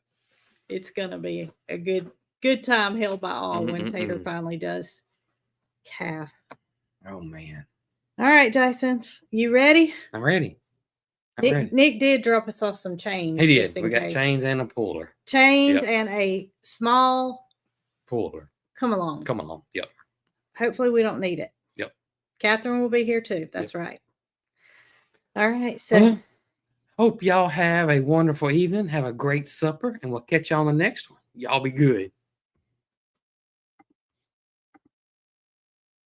[SPEAKER 2] it's going to be a good time held by all when Tater finally does calf.
[SPEAKER 1] Oh, man.
[SPEAKER 2] All right, Jason, you ready?
[SPEAKER 1] I'm ready.
[SPEAKER 2] Nick did drop us off some chains.
[SPEAKER 1] He did. We got chains and a puller.
[SPEAKER 2] Chains and a small
[SPEAKER 1] puller.
[SPEAKER 2] Come along.
[SPEAKER 1] Yep.
[SPEAKER 2] Hopefully we don't need it.
[SPEAKER 1] Yep.
[SPEAKER 2] Catherine will be here too. That's right. All right. So
[SPEAKER 1] hope y'all have a wonderful evening. Have a great supper, and we'll catch you on the next one. Y'all be good.